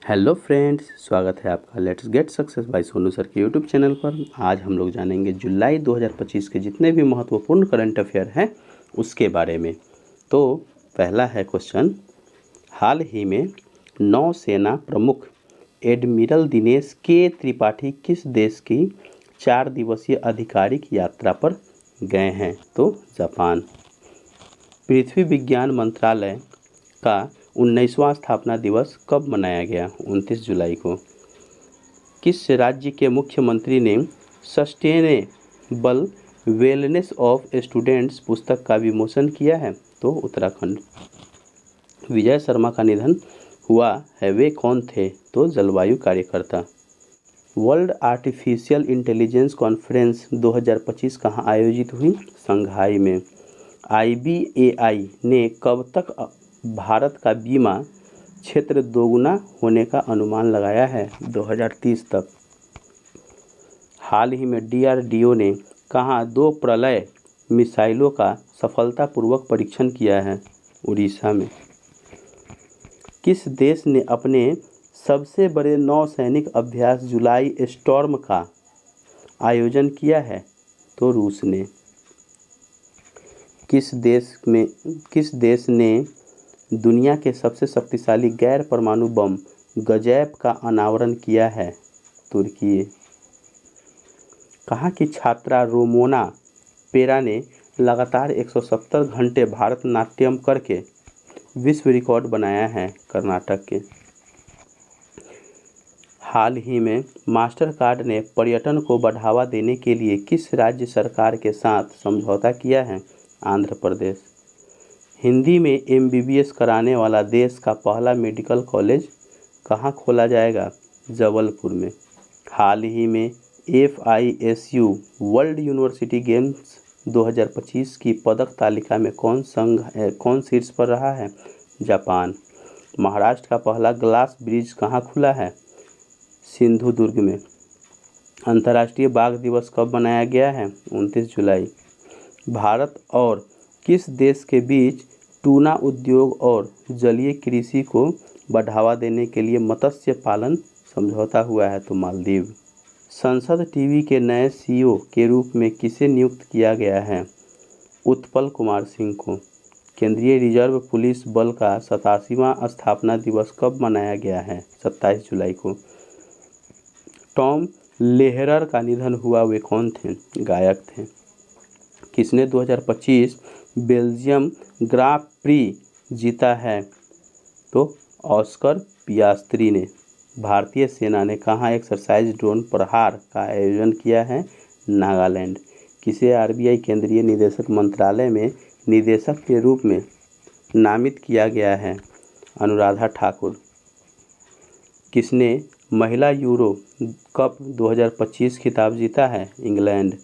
Hello friends, स्वागत है आपका let's get success by Sonu sir के यूट्यूब चैनल पर। आज हम लोग जानेंगे जुलाई 2025 के जितने भी महत्वपूर्ण करंट अफेयर हैं उसके बारे में। तो पहला है क्वेश्चन, हाल ही में नौसेना प्रमुख एडमिरल दिनेश के त्रिपाठी किस देश की 4 दिवसीय आधिकारिक यात्रा पर गए हैं? तो जापान। पृथ्वी विज्ञान मंत्रालय का 19वां स्थापना दिवस कब मनाया गया? 29 जुलाई को। किस राज्य के मुख्यमंत्री ने सस्टेनेबल वेलनेस ऑफ स्टूडेंट्स पुस्तक का विमोचन किया है? तो उत्तराखंड। विजय शर्मा का निधन हुआ है, वे कौन थे? तो जलवायु कार्यकर्ता। वर्ल्ड आर्टिफिशियल इंटेलिजेंस कॉन्फ्रेंस 2025 कहाँ आयोजित हुई? शंघाई में। IBAI ने कब तक भारत का बीमा क्षेत्र दोगुना होने का अनुमान लगाया है? 2030 तक। हाल ही में DRDO ने कहाँ 2 प्रलय मिसाइलों का सफलतापूर्वक परीक्षण किया है? उड़ीसा में। किस देश ने अपने सबसे बड़े नौसैनिक अभ्यास जुलाई स्टॉर्म का आयोजन किया है? तो रूस ने। किस देश ने दुनिया के सबसे शक्तिशाली गैर परमाणु बम गजैप का अनावरण किया है? तुर्की। कहाँ की छात्रा रोमोना पेरा ने लगातार 170 घंटे भारतनाट्यम करके विश्व रिकॉर्ड बनाया है? कर्नाटक के। हाल ही में मास्टर कार्ड ने पर्यटन को बढ़ावा देने के लिए किस राज्य सरकार के साथ समझौता किया है? आंध्र प्रदेश। हिंदी में MBBS कराने वाला देश का पहला मेडिकल कॉलेज कहाँ खोला जाएगा? जबलपुर में। हाल ही में FISU वर्ल्ड यूनिवर्सिटी गेम्स 2025 की पदक तालिका में कौन शीर्ष पर रहा है? जापान। महाराष्ट्र का पहला ग्लास ब्रिज कहाँ खुला है? सिंधुदुर्ग में। अंतर्राष्ट्रीय बाघ दिवस कब मनाया गया है? 29 जुलाई। भारत और किस देश के बीच टूना उद्योग और जलीय कृषि को बढ़ावा देने के लिए मत्स्य पालन समझौता हुआ है? तो मालदीव। संसद टीवी के नए CEO के रूप में किसे नियुक्त किया गया है? उत्पल कुमार सिंह को। केंद्रीय रिजर्व पुलिस बल का 87वां स्थापना दिवस कब मनाया गया है? 27 जुलाई को। टॉम लेहरर का निधन हुआ, वे कौन थे? गायक थे। किसने 2025 बेल्जियम ग्रां प्री जीता है? तो ऑस्कर पियास्त्री ने। भारतीय सेना ने कहाँ एक्सरसाइज ड्रोन प्रहार का आयोजन किया है? नागालैंड। किसे RBI केंद्रीय निदेशक मंत्रालय में निदेशक के रूप में नामित किया गया है? अनुराधा ठाकुर। किसने महिला यूरो कप 2025 खिताब जीता है? इंग्लैंड।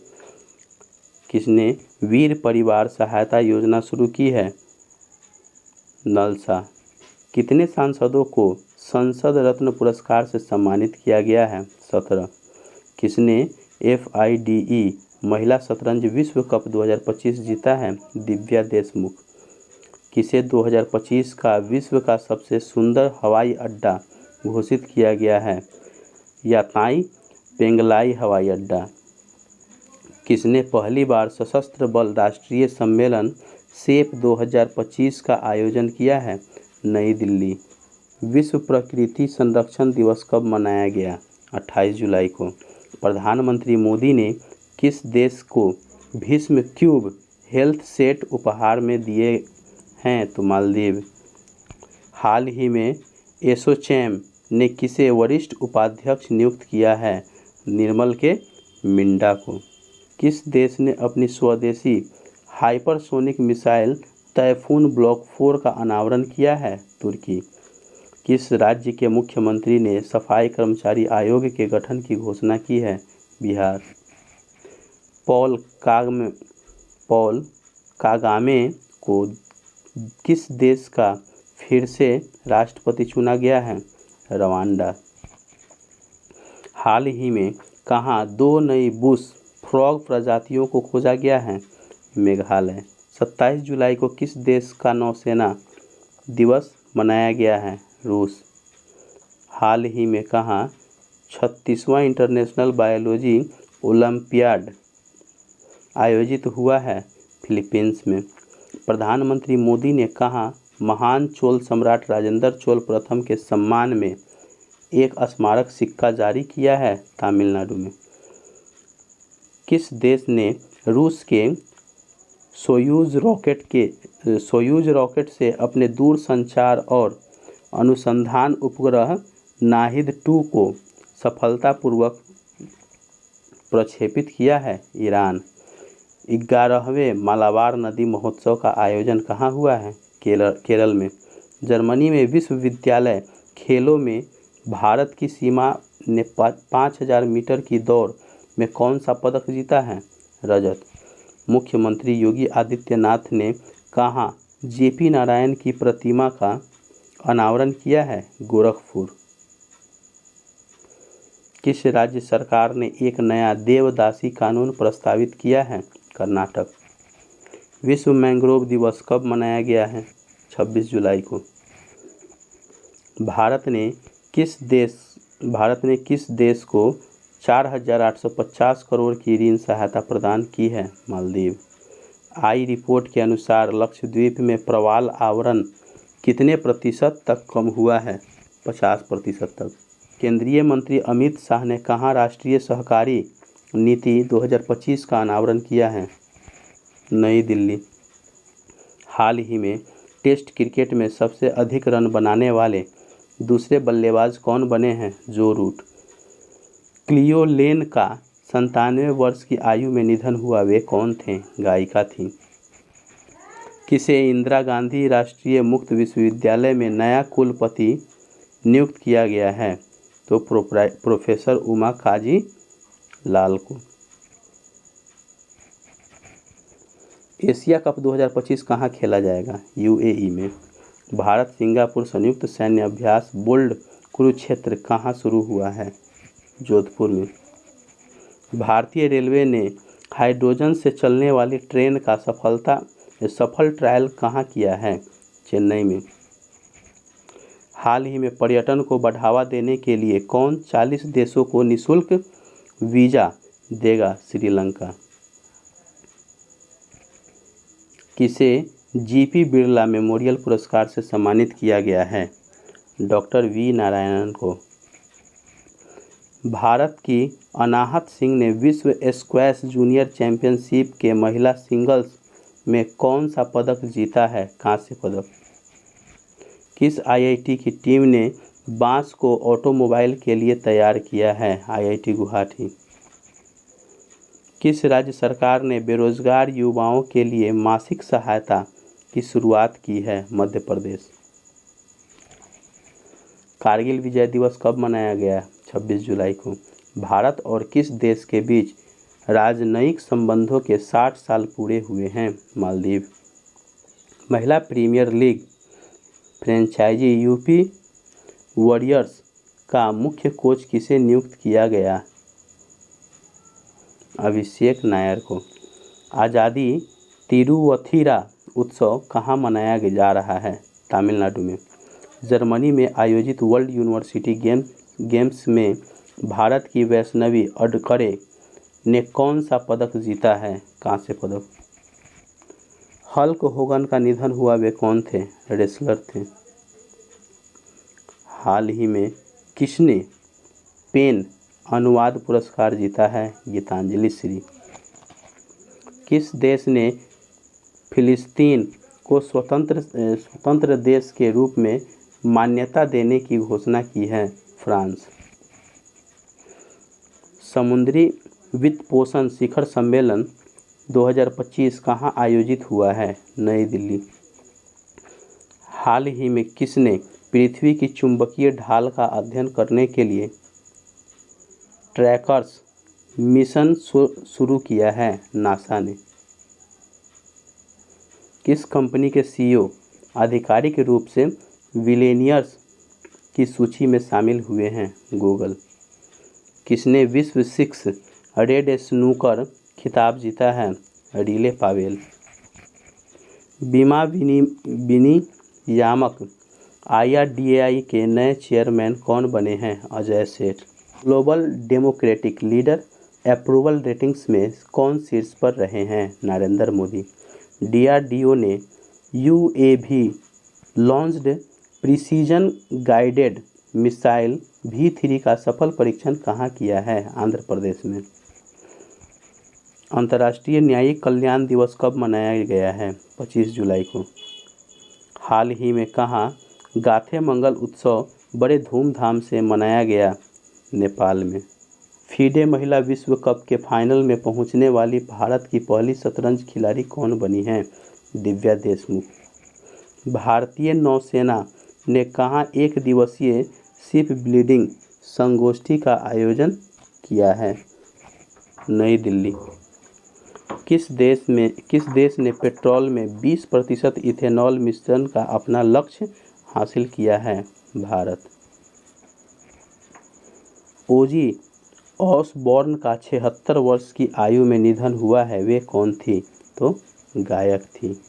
किसने वीर परिवार सहायता योजना शुरू की है? नलसा। कितने सांसदों को संसद रत्न पुरस्कार से सम्मानित किया गया है? 17। किसने FIDE महिला शतरंज विश्व कप 2025 जीता है? दिव्या देशमुख। किसे 2025 का विश्व का सबसे सुंदर हवाई अड्डा घोषित किया गया है? याताई पेंगलाई हवाई अड्डा। किसने पहली बार सशस्त्र बल राष्ट्रीय सम्मेलन SEP 2025 का आयोजन किया है? नई दिल्ली। विश्व प्रकृति संरक्षण दिवस कब मनाया गया? 28 जुलाई को। प्रधानमंत्री मोदी ने किस देश को भीष्म क्यूब हेल्थ सेट उपहार में दिए हैं? तो मालदीव। हाल ही में एसोचैम ने किसे वरिष्ठ उपाध्यक्ष नियुक्त किया है? निर्मल के मिंडा को। किस देश ने अपनी स्वदेशी हाइपरसोनिक मिसाइल टाइफून ब्लॉक 4 का अनावरण किया है? तुर्की। किस राज्य के मुख्यमंत्री ने सफाई कर्मचारी आयोग के गठन की घोषणा की है? बिहार। पॉल कागामे को किस देश का फिर से राष्ट्रपति चुना गया है? रवांडा। हाल ही में कहाँ 2 नई बुश फ्रॉग प्रजातियों को खोजा गया है? मेघालय। 27 जुलाई को किस देश का नौसेना दिवस मनाया गया है? रूस। हाल ही में कहाँ 36वां इंटरनेशनल बायोलॉजी ओलंपियाड आयोजित हुआ है? फिलीपींस में। प्रधानमंत्री मोदी ने कहा महान चोल सम्राट राजेंद्र चोल प्रथम के सम्मान में एक स्मारक सिक्का जारी किया है? तमिलनाडु में। किस देश ने रूस के सोयूज रॉकेट से अपने दूरसंचार और अनुसंधान उपग्रह नाहिद-2 को सफलतापूर्वक प्रक्षेपित किया है? ईरान। 11वें मालाबार नदी महोत्सव का आयोजन कहाँ हुआ है? केरल में। जर्मनी में विश्वविद्यालय खेलों में भारत की सीमा ने 5000 मीटर की दौड़ में कौन सा पदक जीता है? रजत। मुख्यमंत्री योगी आदित्यनाथ ने कहाँ जेपी नारायण की प्रतिमा का अनावरण किया है? गोरखपुर। किस राज्य सरकार ने एक नया देवदासी कानून प्रस्तावित किया है? कर्नाटक। विश्व मैंग्रोव दिवस कब मनाया गया है? 26 जुलाई को। भारत ने किस देश को 4850 करोड़ की ऋण सहायता प्रदान की है? मालदीव। आई रिपोर्ट के अनुसार लक्षद्वीप में प्रवाल आवरण कितने प्रतिशत तक कम हुआ है? 50% तक। केंद्रीय मंत्री अमित शाह ने कहाँ राष्ट्रीय सहकारी नीति 2025 का अनावरण किया है? नई दिल्ली। हाल ही में टेस्ट क्रिकेट में सबसे अधिक रन बनाने वाले दूसरे बल्लेबाज कौन बने हैं? जो रूट। क्लियो लेन का 97 वर्ष की आयु में निधन हुआ, वे कौन थे? गायिका थीं। किसे इंदिरा गांधी राष्ट्रीय मुक्त विश्वविद्यालय में नया कुलपति नियुक्त किया गया है? तो प्रोफेसर उमा काजी लाल को। एशिया कप 2025 कहाँ खेला जाएगा? यूएई में। भारत सिंगापुर संयुक्त सैन्य अभ्यास बोल्ड कुरुक्षेत्र कहाँ शुरू हुआ है? जोधपुर में। भारतीय रेलवे ने हाइड्रोजन से चलने वाली ट्रेन का सफल ट्रायल कहाँ किया है? चेन्नई में। हाल ही में पर्यटन को बढ़ावा देने के लिए कौन 40 देशों को निःशुल्क वीज़ा देगा? श्रीलंका। किसे जीपी बिरला मेमोरियल पुरस्कार से सम्मानित किया गया है? डॉक्टर वी नारायणन को। भारत की अनाहत सिंह ने विश्व स्क्वैश जूनियर चैंपियनशिप के महिला सिंगल्स में कौन सा पदक जीता है? कांस्य पदक। किस आईआईटी की टीम ने बांस को ऑटोमोबाइल के लिए तैयार किया है? आईआईटी गुवाहाटी। किस राज्य सरकार ने बेरोजगार युवाओं के लिए मासिक सहायता की शुरुआत की है? मध्य प्रदेश। कारगिल विजय दिवस कब मनाया गया? 26 जुलाई को। भारत और किस देश के बीच राजनयिक संबंधों के 60 साल पूरे हुए हैं? मालदीव। महिला premier league franchise UP warriors का मुख्य कोच किसे नियुक्त किया गया? अभिषेक नायर को। आज़ादी तिरुवथिरा उत्सव कहाँ मनाया जा रहा है? तमिलनाडु में। जर्मनी में आयोजित वर्ल्ड यूनिवर्सिटी गेम्स में भारत की वैष्णवी अडकरे ने कौन सा पदक जीता है? कांस्य पदक। हल्क होगन का निधन हुआ, वे कौन थे? रेसलर थे। हाल ही में किसने पेन अनुवाद पुरस्कार जीता है? गीतांजलि श्री। किस देश ने फिलिस्तीन को स्वतंत्र देश के रूप में मान्यता देने की घोषणा की है? फ्रांस। समुद्री वित्तपोषण शिखर सम्मेलन 2025 कहाँ आयोजित हुआ है? नई दिल्ली। हाल ही में किसने पृथ्वी की चुंबकीय ढाल का अध्ययन करने के लिए ट्रैकर्स मिशन शुरू किया है? नासा ने। किस कंपनी के सीईओ आधिकारिक रूप से बिलियनियर्स की सूची में शामिल हुए हैं? गूगल। किसने विश्व 6 रेड स्नूकर खिताब जीता है? Riley Powell. बीमा विनियामक IRDAI के नए चेयरमैन कौन बने हैं? अजय सेठ। Global democratic leader approval ratings में कौन शीर्ष पर रहे हैं? नरेंद्र मोदी। DRDO ने UAV launched precision guided missile V3 का सफल परीक्षण कहाँ किया है? आंध्र प्रदेश में। अंतर्राष्ट्रीय न्यायिक कल्याण दिवस कब मनाया गया है? 25 जुलाई को। हाल ही में कहाँ गाथे मंगल उत्सव बड़े धूमधाम से मनाया गया? नेपाल में। फीडे महिला विश्व कप के फाइनल में पहुंचने वाली भारत की पहली शतरंज खिलाड़ी कौन बनी हैं? दिव्या देशमुख। भारतीय नौसेना ने कहाँ एक दिवसीय शिप बिल्डिंग संगोष्ठी का आयोजन किया है? नई दिल्ली। किस देश ने पेट्रोल में 20% इथेनॉल मिश्रण का अपना लक्ष्य हासिल किया है? भारत। ओजी ऑसबॉर्न का 76 वर्ष की आयु में निधन हुआ है, वे कौन थी? तो गायक थी।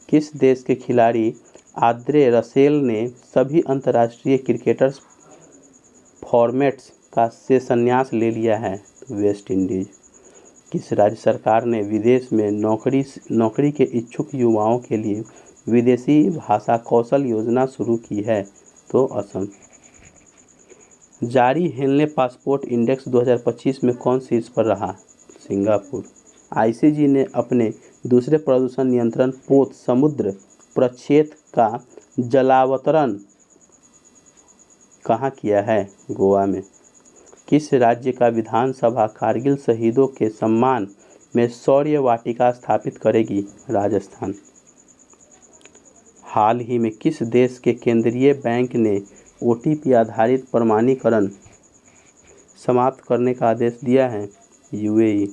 किस देश के खिलाड़ी आंद्रे रसेल ने सभी अंतर्राष्ट्रीय क्रिकेटर्स फॉर्मेट्स का से संन्यास ले लिया है? West Indies. किस राज्य सरकार ने विदेश में नौकरी के इच्छुक युवाओं के लिए विदेशी भाषा कौशल योजना शुरू की है? तो असम। जारी हेनले पासपोर्ट इंडेक्स 2025 में कौन शीर्ष पर रहा? सिंगापुर। ICJ ने अपने दूसरे प्रदूषण नियंत्रण पोत समुद्र प्रक्षेत्र का जलावतरण कहाँ किया है? गोवा में। किस राज्य का विधानसभा कारगिल शहीदों के सम्मान में शौर्य वाटिका स्थापित करेगी? राजस्थान। हाल ही में किस देश के केंद्रीय बैंक ने OTP आधारित प्रमाणीकरण समाप्त करने का आदेश दिया है? UAE।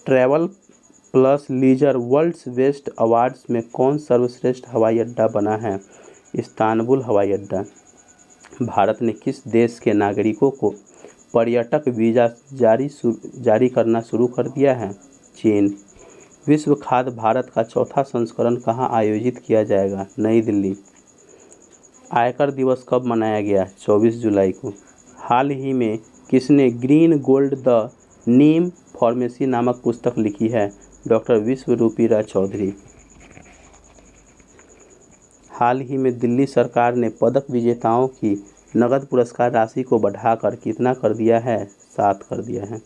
Travel plus leisure world's best awards में कौन सर्वश्रेष्ठ हवाई अड्डा बना है? इस्तांबुल हवाई अड्डा। भारत ने किस देश के नागरिकों को पर्यटक वीज़ा जारी करना शुरू कर दिया है? चीन। विश्व खाद्य भारत का चौथा संस्करण कहाँ आयोजित किया जाएगा? नई दिल्ली। आयकर दिवस कब मनाया गया? 24 जुलाई को। हाल ही में किसने green gold the Neem pharmacy नामक पुस्तक लिखी है? डॉक्टर विश्वरूपीरा चौधरी। हाल ही में दिल्ली सरकार ने पदक विजेताओं की नगद पुरस्कार राशि को बढ़ाकर कितना कर दिया है? 7 कर दिया है।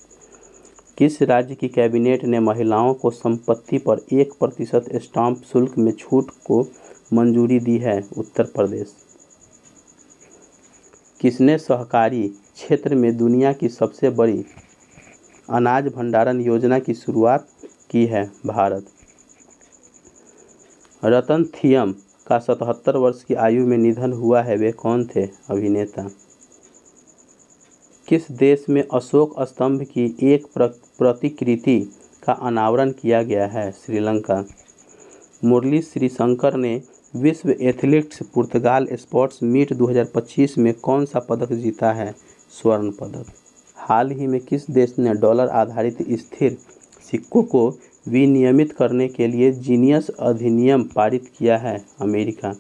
किस राज्य की कैबिनेट ने महिलाओं को संपत्ति पर 1% स्टाम्प शुल्क में छूट को मंजूरी दी है? उत्तर प्रदेश। किसने सहकारी क्षेत्र में दुनिया की सबसे बड़ी अनाज भंडारण योजना की शुरुआत की है? भारत। रतन थियम का 77 वर्ष की आयु में निधन हुआ है, वे कौन थे? अभिनेता। किस देश में अशोक स्तंभ की एक प्रतिकृति का अनावरण किया गया है? श्रीलंका। मुरली श्रीशंकर ने विश्व एथलेटिक्स पुर्तगाल स्पोर्ट्स मीट 2025 में कौन सा पदक जीता है? स्वर्ण पदक। हाल ही में किस देश ने डॉलर आधारित स्थिर सिक्कों को विनियमित करने के लिए जीनियस अधिनियम पारित किया है? अमेरिका।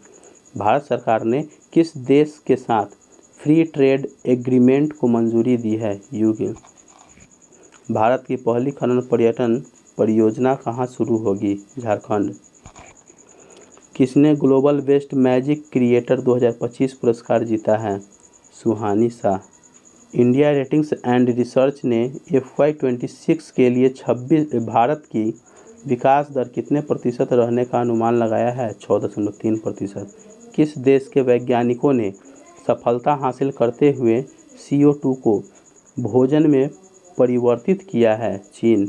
भारत सरकार ने किस देश के साथ फ्री ट्रेड एग्रीमेंट को मंजूरी दी है? UK। भारत की पहली खनन पर्यटन परियोजना कहाँ शुरू होगी? झारखंड। किसने ग्लोबल बेस्ट मैजिक क्रिएटर 2025 पुरस्कार जीता है? Suhani Shah. India ratings and research ने FY26 के लिए भारत की विकास दर कितने प्रतिशत रहने का अनुमान लगाया है? 6.3%। किस देश के वैज्ञानिकों ने सफलता हासिल करते हुए CO2 को भोजन में परिवर्तित किया है? चीन।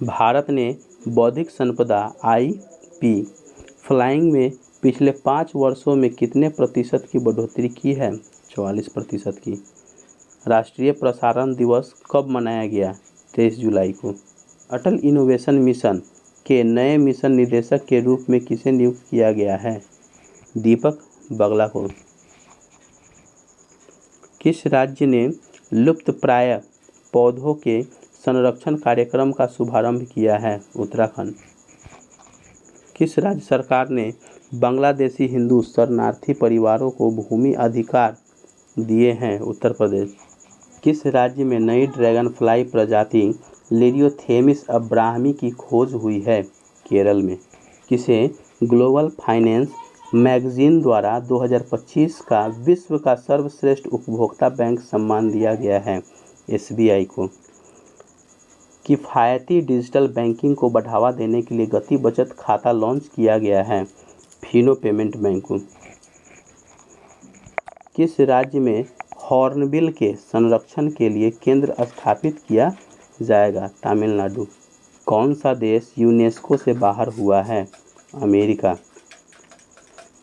भारत ने बौद्धिक संपदा IP फ्लाइंग में पिछले 5 वर्षों में कितने प्रतिशत की बढ़ोतरी की है? 44% की। राष्ट्रीय प्रसारण दिवस कब मनाया गया? 23 जुलाई को। अटल इनोवेशन मिशन के नए मिशन निदेशक के रूप में किसे नियुक्त किया गया है? दीपक बगला को। किस राज्य ने लुप्तप्राय पौधों के संरक्षण कार्यक्रम का शुभारंभ किया है? उत्तराखंड। किस राज्य सरकार ने बांग्लादेशी हिंदू शरणार्थी परिवारों को भूमि अधिकार दिए हैं? उत्तर प्रदेश। किस राज्य में नई ड्रैगन फ्लाई प्रजाति लिरियोथेमिस अब्राहमी की खोज हुई है? केरल में। किसे ग्लोबल फाइनेंस मैगजीन द्वारा 2025 का विश्व का सर्वश्रेष्ठ उपभोक्ता बैंक सम्मान दिया गया है? SBI को। किफ़ायती डिजिटल बैंकिंग को बढ़ावा देने के लिए गति बचत खाता लॉन्च किया गया है? फिनो पेमेंट बैंक को। किस राज्य में हॉर्नबिल के संरक्षण के लिए केंद्र स्थापित किया जाएगा? तमिलनाडु। कौन सा देश यूनेस्को से बाहर हुआ है? अमेरिका।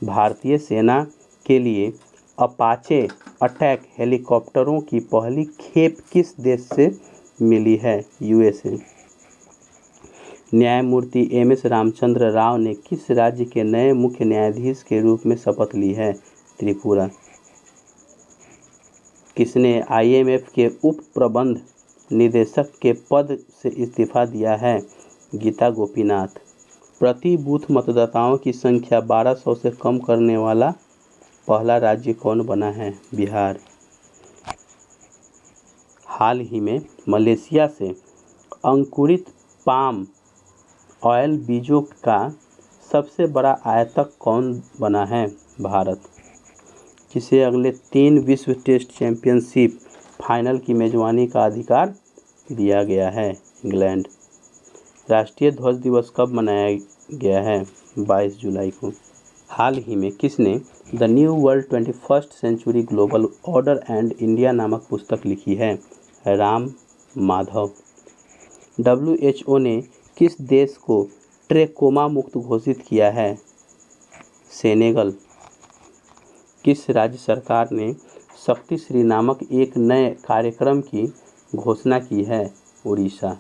भारतीय सेना के लिए अपाचे अटैक हेलीकॉप्टरों की पहली खेप किस देश से मिली है? USA। न्यायमूर्ति MS रामचंद्र राव ने किस राज्य के नए मुख्य न्यायाधीश के रूप में शपथ ली है? त्रिपुरा। किसने IMF के उप प्रबंध निदेशक के पद से इस्तीफा दिया है? गीता गोपीनाथ। प्रति बूथ मतदाताओं की संख्या 1200 से कम करने वाला पहला राज्य कौन बना है? बिहार। हाल ही में मलेशिया से अंकुरित पाम ऑयल बीजों का सबसे बड़ा आयातक कौन बना है? भारत। जिसे अगले 3 विश्व टेस्ट चैंपियनशिप फाइनल की मेजबानी का अधिकार दिया गया है? इंग्लैंड। राष्ट्रीय ध्वज दिवस कब मनाया गया है? 22 जुलाई को। हाल ही में किसने the new world 21st century global order and India नामक पुस्तक लिखी है? राम माधव। WHO ने किस देश को ट्रेकोमा मुक्त घोषित किया है? सेनेगल। किस राज्य सरकार ने शक्ति श्री नामक एक नए कार्यक्रम की घोषणा की है? उड़ीसा।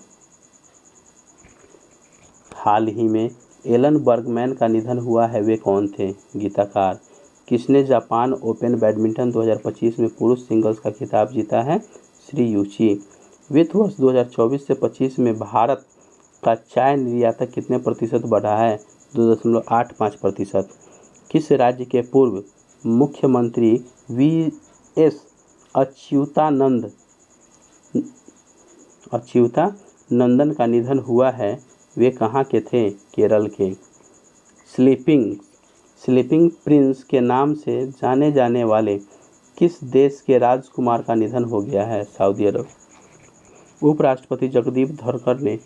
हाल ही में एलन बर्गमैन का निधन हुआ है, वे कौन थे? गीतकार। किसने जापान ओपन बैडमिंटन 2025 में पुरुष सिंगल्स का खिताब जीता है? श्री यूची। वित्त वर्ष 2024 से 25 में भारत का चाय निर्यात कितने प्रतिशत बढ़ा है? 2.85%। किस राज्य के पूर्व मुख्यमंत्री VS अच्युतानंदन का निधन हुआ है, वे कहाँ के थे? केरल के। स्लीपिंग प्रिंस के नाम से जाने जाने वाले किस देश के राजकुमार का निधन हो गया है? सऊदी अरब। उपराष्ट्रपति जगदीप धनखड़ ने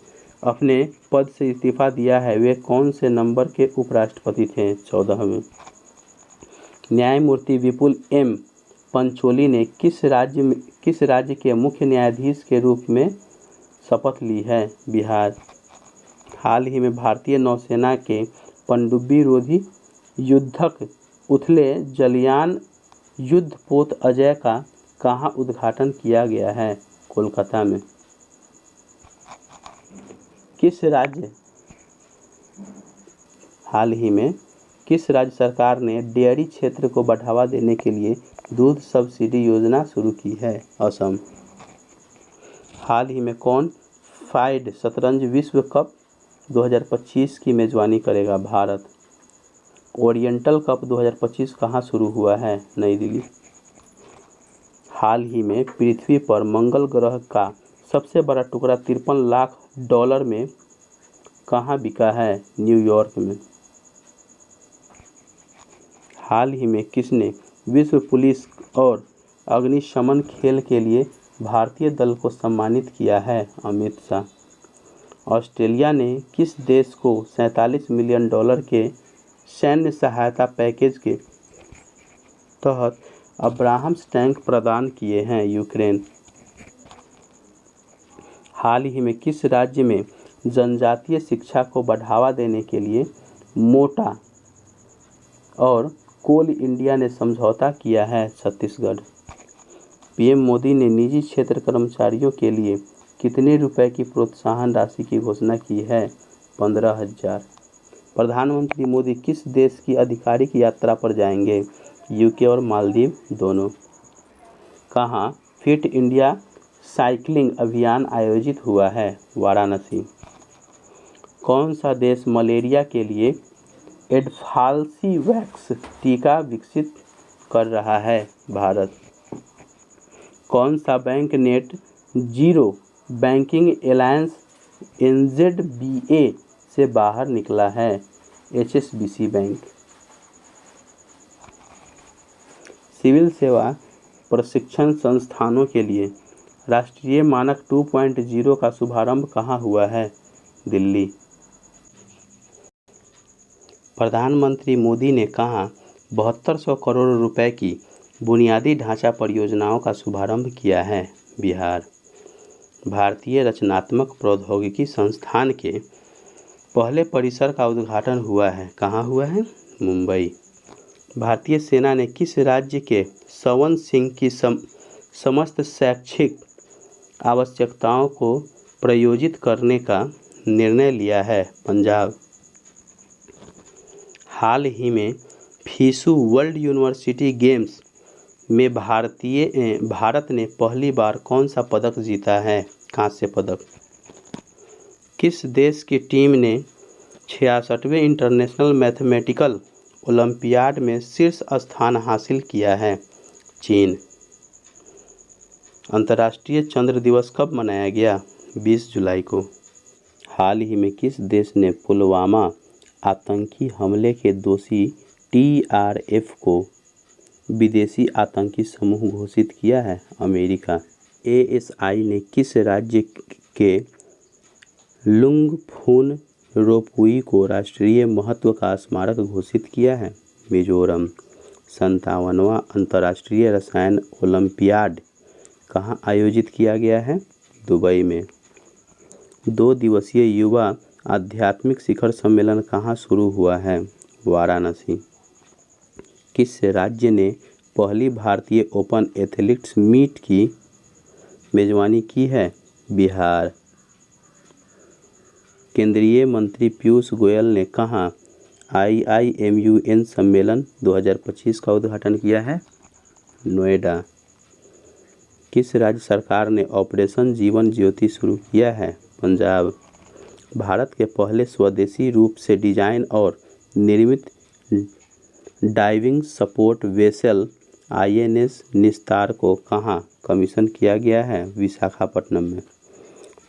अपने पद से इस्तीफा दिया है, वे कौन से नंबर के उपराष्ट्रपति थे? 14वें। न्यायमूर्ति विपुल M पंचोली ने किस राज्य के मुख्य न्यायाधीश के रूप में शपथ ली है? बिहार। हाल ही में भारतीय नौसेना के पनडुब्बी रोधी युद्धक उथले जलयान युद्धपोत अजय का कहाँ उद्घाटन किया गया है? कोलकाता में। हाल ही में किस राज्य सरकार ने डेयरी क्षेत्र को बढ़ावा देने के लिए दूध सब्सिडी योजना शुरू की है? असम। हाल ही में कौन फाइड शतरंज विश्व कप 2025 की मेजबानी करेगा? भारत। ओरिएंटल कप 2025 कहाँ शुरू हुआ है? नई दिल्ली। हाल ही में पृथ्वी पर मंगल ग्रह का सबसे बड़ा टुकड़ा $53 लाख में कहाँ बिका है? न्यूयॉर्क में। हाल ही में किसने विश्व पुलिस और अग्निशमन खेल के लिए भारतीय दल को सम्मानित किया है? अमित शाह। ऑस्ट्रेलिया ने किस देश को $47 मिलियन के सैन्य सहायता पैकेज के तहत अब्राहम्स टैंक प्रदान किए हैं? यूक्रेन। हाल ही में किस राज्य में जनजातीय शिक्षा को बढ़ावा देने के लिए मोटा और कोल इंडिया ने समझौता किया है? छत्तीसगढ़। PM मोदी ने निजी क्षेत्र कर्मचारियों के लिए कितने रुपए की प्रोत्साहन राशि की घोषणा की है? 15,000। प्रधानमंत्री मोदी किस देश की आधिकारिक यात्रा पर जाएंगे? UK और मालदीव दोनों। कहाँ फिट इंडिया साइकिलिंग अभियान आयोजित हुआ है? वाराणसी। कौन सा देश मलेरिया के लिए एडफ्लासी टीका विकसित कर रहा है? भारत। कौन सा bank net zero banking alliance NZBA से बाहर निकला है? HSBC bank. सिविल सेवा प्रशिक्षण संस्थानों के लिए राष्ट्रीय मानक 2.0 का शुभारंभ कहाँ हुआ है? दिल्ली। प्रधानमंत्री मोदी ने कहाँ 7200 करोड़ रुपए की बुनियादी ढांचा परियोजनाओं का शुभारंभ किया है? बिहार। भारतीय रचनात्मक प्रौद्योगिकी संस्थान के पहले परिसर का उद्घाटन हुआ है? कहाँ हुआ है? मुंबई। भारतीय सेना ने किस राज्य के सवन सिंह की समस्त शैक्षिक आवश्यकताओं को प्रयोजित करने का निर्णय लिया है? पंजाब। हाल ही में फीसू वर्ल्ड यूनिवर्सिटी गेम्स में भारत ने पहली बार कौन सा पदक जीता है? कांस्य पदक। किस देश की टीम ने 66वें इंटरनेशनल मैथमेटिकल ओलंपियाड में शीर्ष स्थान हासिल किया है? चीन। अंतर्राष्ट्रीय चंद्र दिवस कब मनाया गया? 20 जुलाई को। हाल ही में किस देश ने पुलवामा आतंकी हमले के दोषी TRF को विदेशी आतंकी समूह घोषित किया है? अमेरिका। ASI ने किस राज्य के लुंगफुन रोपुई को राष्ट्रीय महत्व का स्मारक घोषित किया है? मिजोरम। 57वां अंतर्राष्ट्रीय रसायन ओलंपियाड कहाँ आयोजित किया गया है? दुबई में। 2 दिवसीय युवा आध्यात्मिक शिखर सम्मेलन कहाँ शुरू हुआ है? वाराणसी। किस राज्य ने पहली भारतीय ओपन एथलेटिक्स मीट की मेजबानी की है? बिहार। केंद्रीय मंत्री पीयूष गोयल ने कहाँ IIMUN सम्मेलन 2025 का उद्घाटन किया है? नोएडा। किस राज्य सरकार ने ऑपरेशन जीवन ज्योति शुरू किया है? पंजाब। भारत के पहले स्वदेशी रूप से डिजाइन और निर्मित डाइविंग सपोर्ट वेसल INS निस्तार को कहाँ कमीशन किया गया है? विशाखापट्टनम में।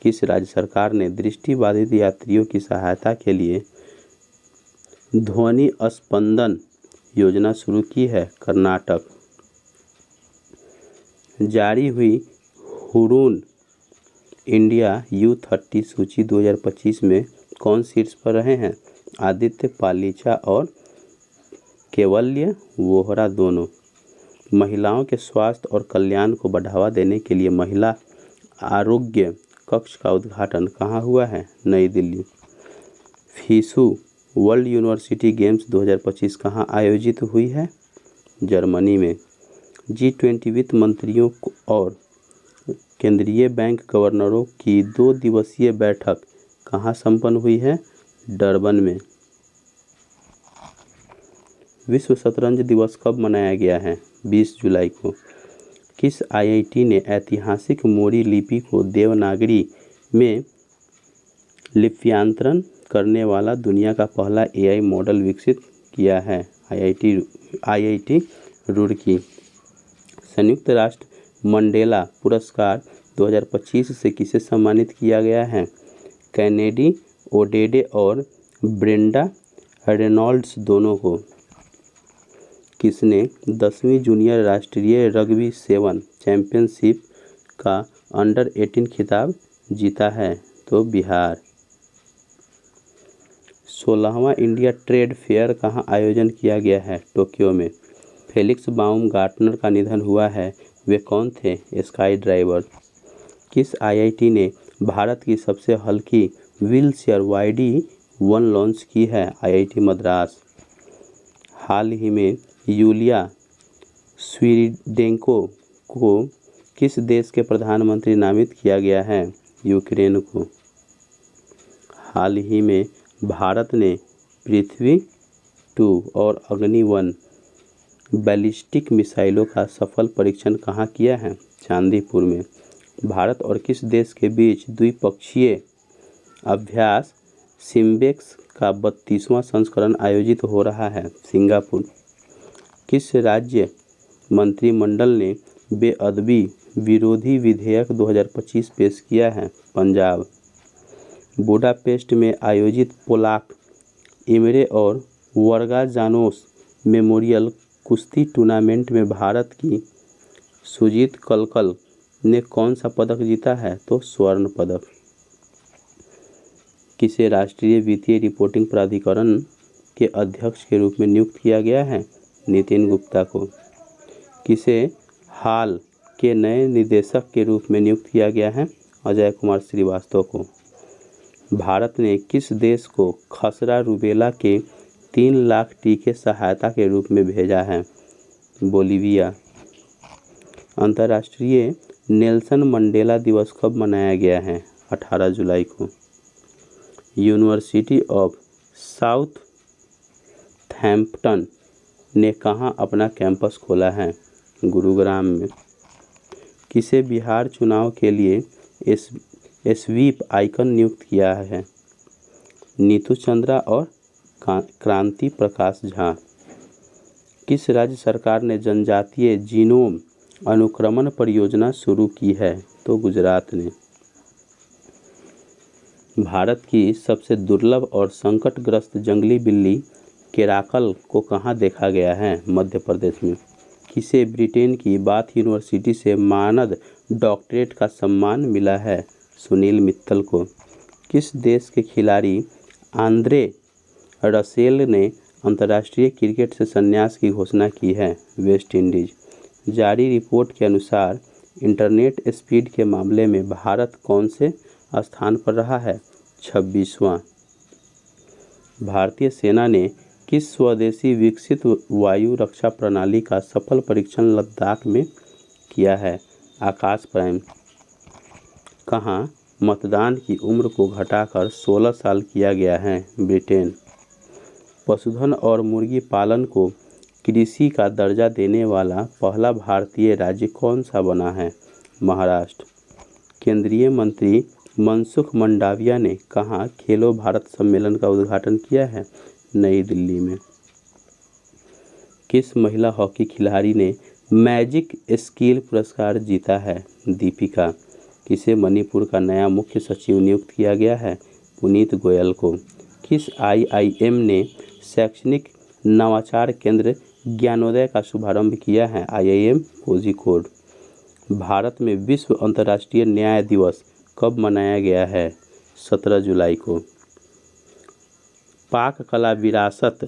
किस राज्य सरकार ने दृष्टिबाधित यात्रियों की सहायता के लिए ध्वनि स्पंदन योजना शुरू की है? कर्नाटक। जारी हुई हुरून इंडिया U30 सूची 2025 में कौन शीर्ष पर रहे हैं? आदित्य पालीचा और केवल्य वोहरा दोनों। महिलाओं के स्वास्थ्य और कल्याण को बढ़ावा देने के लिए महिला आरोग्य कक्ष का उद्घाटन कहाँ हुआ है? नई Delhi. FISU world university games 2025 कहाँ आयोजित हुई है? जर्मनी में। G20 वित्त मंत्रियों और केंद्रीय बैंक गवर्नरों की 2 दिवसीय बैठक कहाँ संपन्न हुई है? डरबन में। विश्व शतरंज दिवस कब मनाया गया है? 20 जुलाई को। किस IIT ने ऐतिहासिक मोरी लिपि को देवनागरी में लिप्यांतरण करने वाला दुनिया का पहला AI मॉडल विकसित किया है? IIT रुड़की। संयुक्त राष्ट्र मंडेला पुरस्कार 2025 से किसे सम्मानित किया गया है? कैनेडी ओडेडे और ब्रेंडा रेनॉल्ड्स दोनों को। किसने 10वीं जूनियर राष्ट्रीय रग्बी 7 चैंपियनशिप का अंडर 18 खिताब जीता है? तो बिहार। 16वां इंडिया ट्रेड फेयर कहाँ आयोजन किया गया है? टोक्यो में। फेलिक्स बाउमगार्टनर का निधन हुआ है, वे कौन थे? Sky driver. किस IIT ने भारत की सबसे हल्की व्हीलचेयर YD1 लॉन्च की है? IIT मद्रास। हाल ही में यूलिया स्वीडेंको को किस देश के प्रधानमंत्री नामित किया गया है? यूक्रेन को। हाल ही में भारत ने पृथ्वी 2 और अग्नि 1 बैलिस्टिक मिसाइलों का सफल परीक्षण कहाँ किया है? चांदीपुर में। भारत और किस देश के बीच द्विपक्षीय अभ्यास सिम्बेक्स का 32वां संस्करण आयोजित हो रहा है? सिंगापुर। किस राज्य मंत्रिमंडल ने बेअदबी विरोधी विधेयक 2025 पेश किया है? पंजाब। बुडापेस्ट में आयोजित पोलाक इमरे और वर्गाजानोस मेमोरियल कुश्ती टूर्नामेंट में भारत की सुजीत कलकल ने कौन सा पदक जीता है? तो स्वर्ण पदक। किसे राष्ट्रीय वित्तीय रिपोर्टिंग प्राधिकरण के अध्यक्ष के रूप में नियुक्त किया गया है? नितिन गुप्ता को। किसे हाल के नए निदेशक के रूप में नियुक्त किया गया है? अजय कुमार श्रीवास्तव को। भारत ने किस देश को खसरा रूबेला के 3 लाख टीके सहायता के रूप में भेजा है? बोलीविया। अंतर्राष्ट्रीय नेल्सन मंडेला दिवस कब मनाया गया है? 18 जुलाई को। यूनिवर्सिटी ऑफ साउथहैम्पटन ने कहाँ अपना कैंपस खोला है? गुरुग्राम में। किसे बिहार चुनाव के लिए स्वीप आइकन नियुक्त किया है? नीतू चंद्रा और क्रांति प्रकाश झा। किस राज्य सरकार ने जनजातीय जीनोम अनुक्रमण परियोजना शुरू की है? तो गुजरात ने। भारत की सबसे दुर्लभ और संकटग्रस्त जंगली बिल्ली केराकल को कहाँ देखा गया है? मध्य प्रदेश में। किसे ब्रिटेन की बाथ यूनिवर्सिटी से मानद डॉक्टरेट का सम्मान मिला है? सुनील मित्तल को। किस देश के खिलाड़ी आंद्रे रसेल ने अंतर्राष्ट्रीय क्रिकेट से संन्यास की घोषणा की है? West Indies. जारी रिपोर्ट के अनुसार इंटरनेट स्पीड के मामले में भारत कौन से स्थान पर रहा है? 26वां। भारतीय सेना ने किस स्वदेशी विकसित वायु रक्षा प्रणाली का सफल परीक्षण लद्दाख में किया है? आकाश प्राइम। कहाँ मतदान की उम्र को घटाकर 16 साल किया गया है? ब्रिटेन। पशुधन और मुर्गी पालन को कृषि का दर्जा देने वाला पहला भारतीय राज्य कौन सा बना है? महाराष्ट्र। केंद्रीय मंत्री मनसुख मंडाविया ने कहाँ खेलो भारत सम्मेलन का उद्घाटन किया है? नई दिल्ली में। किस महिला हॉकी खिलाड़ी ने मैजिक स्किल पुरस्कार जीता है? दीपिका। किसे मणिपुर का नया मुख्य सचिव नियुक्त किया गया है? पुनीत गोयल को। किस आईआईएम ने शैक्षणिक नवाचार केंद्र ज्ञानोदय का शुभारंभ किया है? आईआईएम कोझिकोड। भारत में विश्व अंतर्राष्ट्रीय न्याय दिवस कब मनाया गया है? 17 जुलाई को। पाक कला विरासत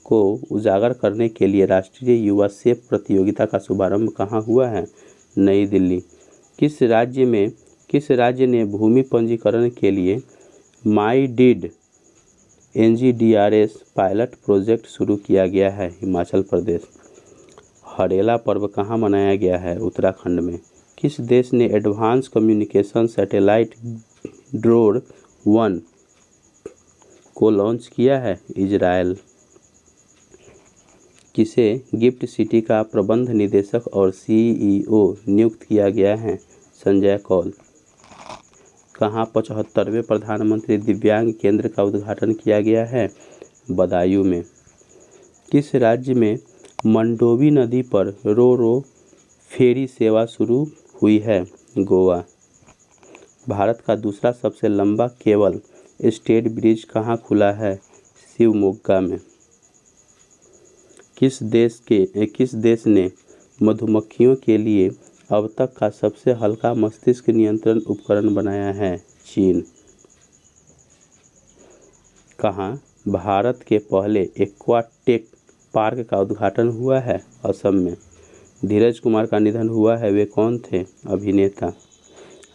को उजागर करने के लिए राष्ट्रीय युवा शेफ प्रतियोगिता का शुभारंभ कहाँ हुआ है? नई दिल्ली। किस राज्य ने भूमि पंजीकरण के लिए माई डीड एनजीडीआरएस पायलट प्रोजेक्ट शुरू किया गया है? हिमाचल प्रदेश। हरेला पर्व कहाँ मनाया गया है? उत्तराखंड में। किस देश ने एडवांस कम्युनिकेशन सैटेलाइट ड्रोन 1 को लॉन्च किया है? इजराइल। किसे गिफ्ट सिटी का प्रबंध निदेशक और सीईओ नियुक्त किया गया है? संजय कौल। कहाँ 75वें प्रधानमंत्री दिव्यांग केंद्र का उद्घाटन किया गया है? बदायूं में। किस राज्य में मंडोवी नदी पर रो फेरी सेवा शुरू हुई है? गोवा। भारत का दूसरा सबसे लंबा केबल स्टेड ब्रिज कहाँ खुला है? शिवमोग्गा में। किस देश ने मधुमक्खियों के लिए अब तक का सबसे हल्का मस्तिष्क नियंत्रण उपकरण बनाया है? चीन। कहाँ भारत के पहले एक्वाटेक पार्क का उद्घाटन हुआ है? असम में। धीरज कुमार का निधन हुआ है, वे कौन थे? अभिनेता।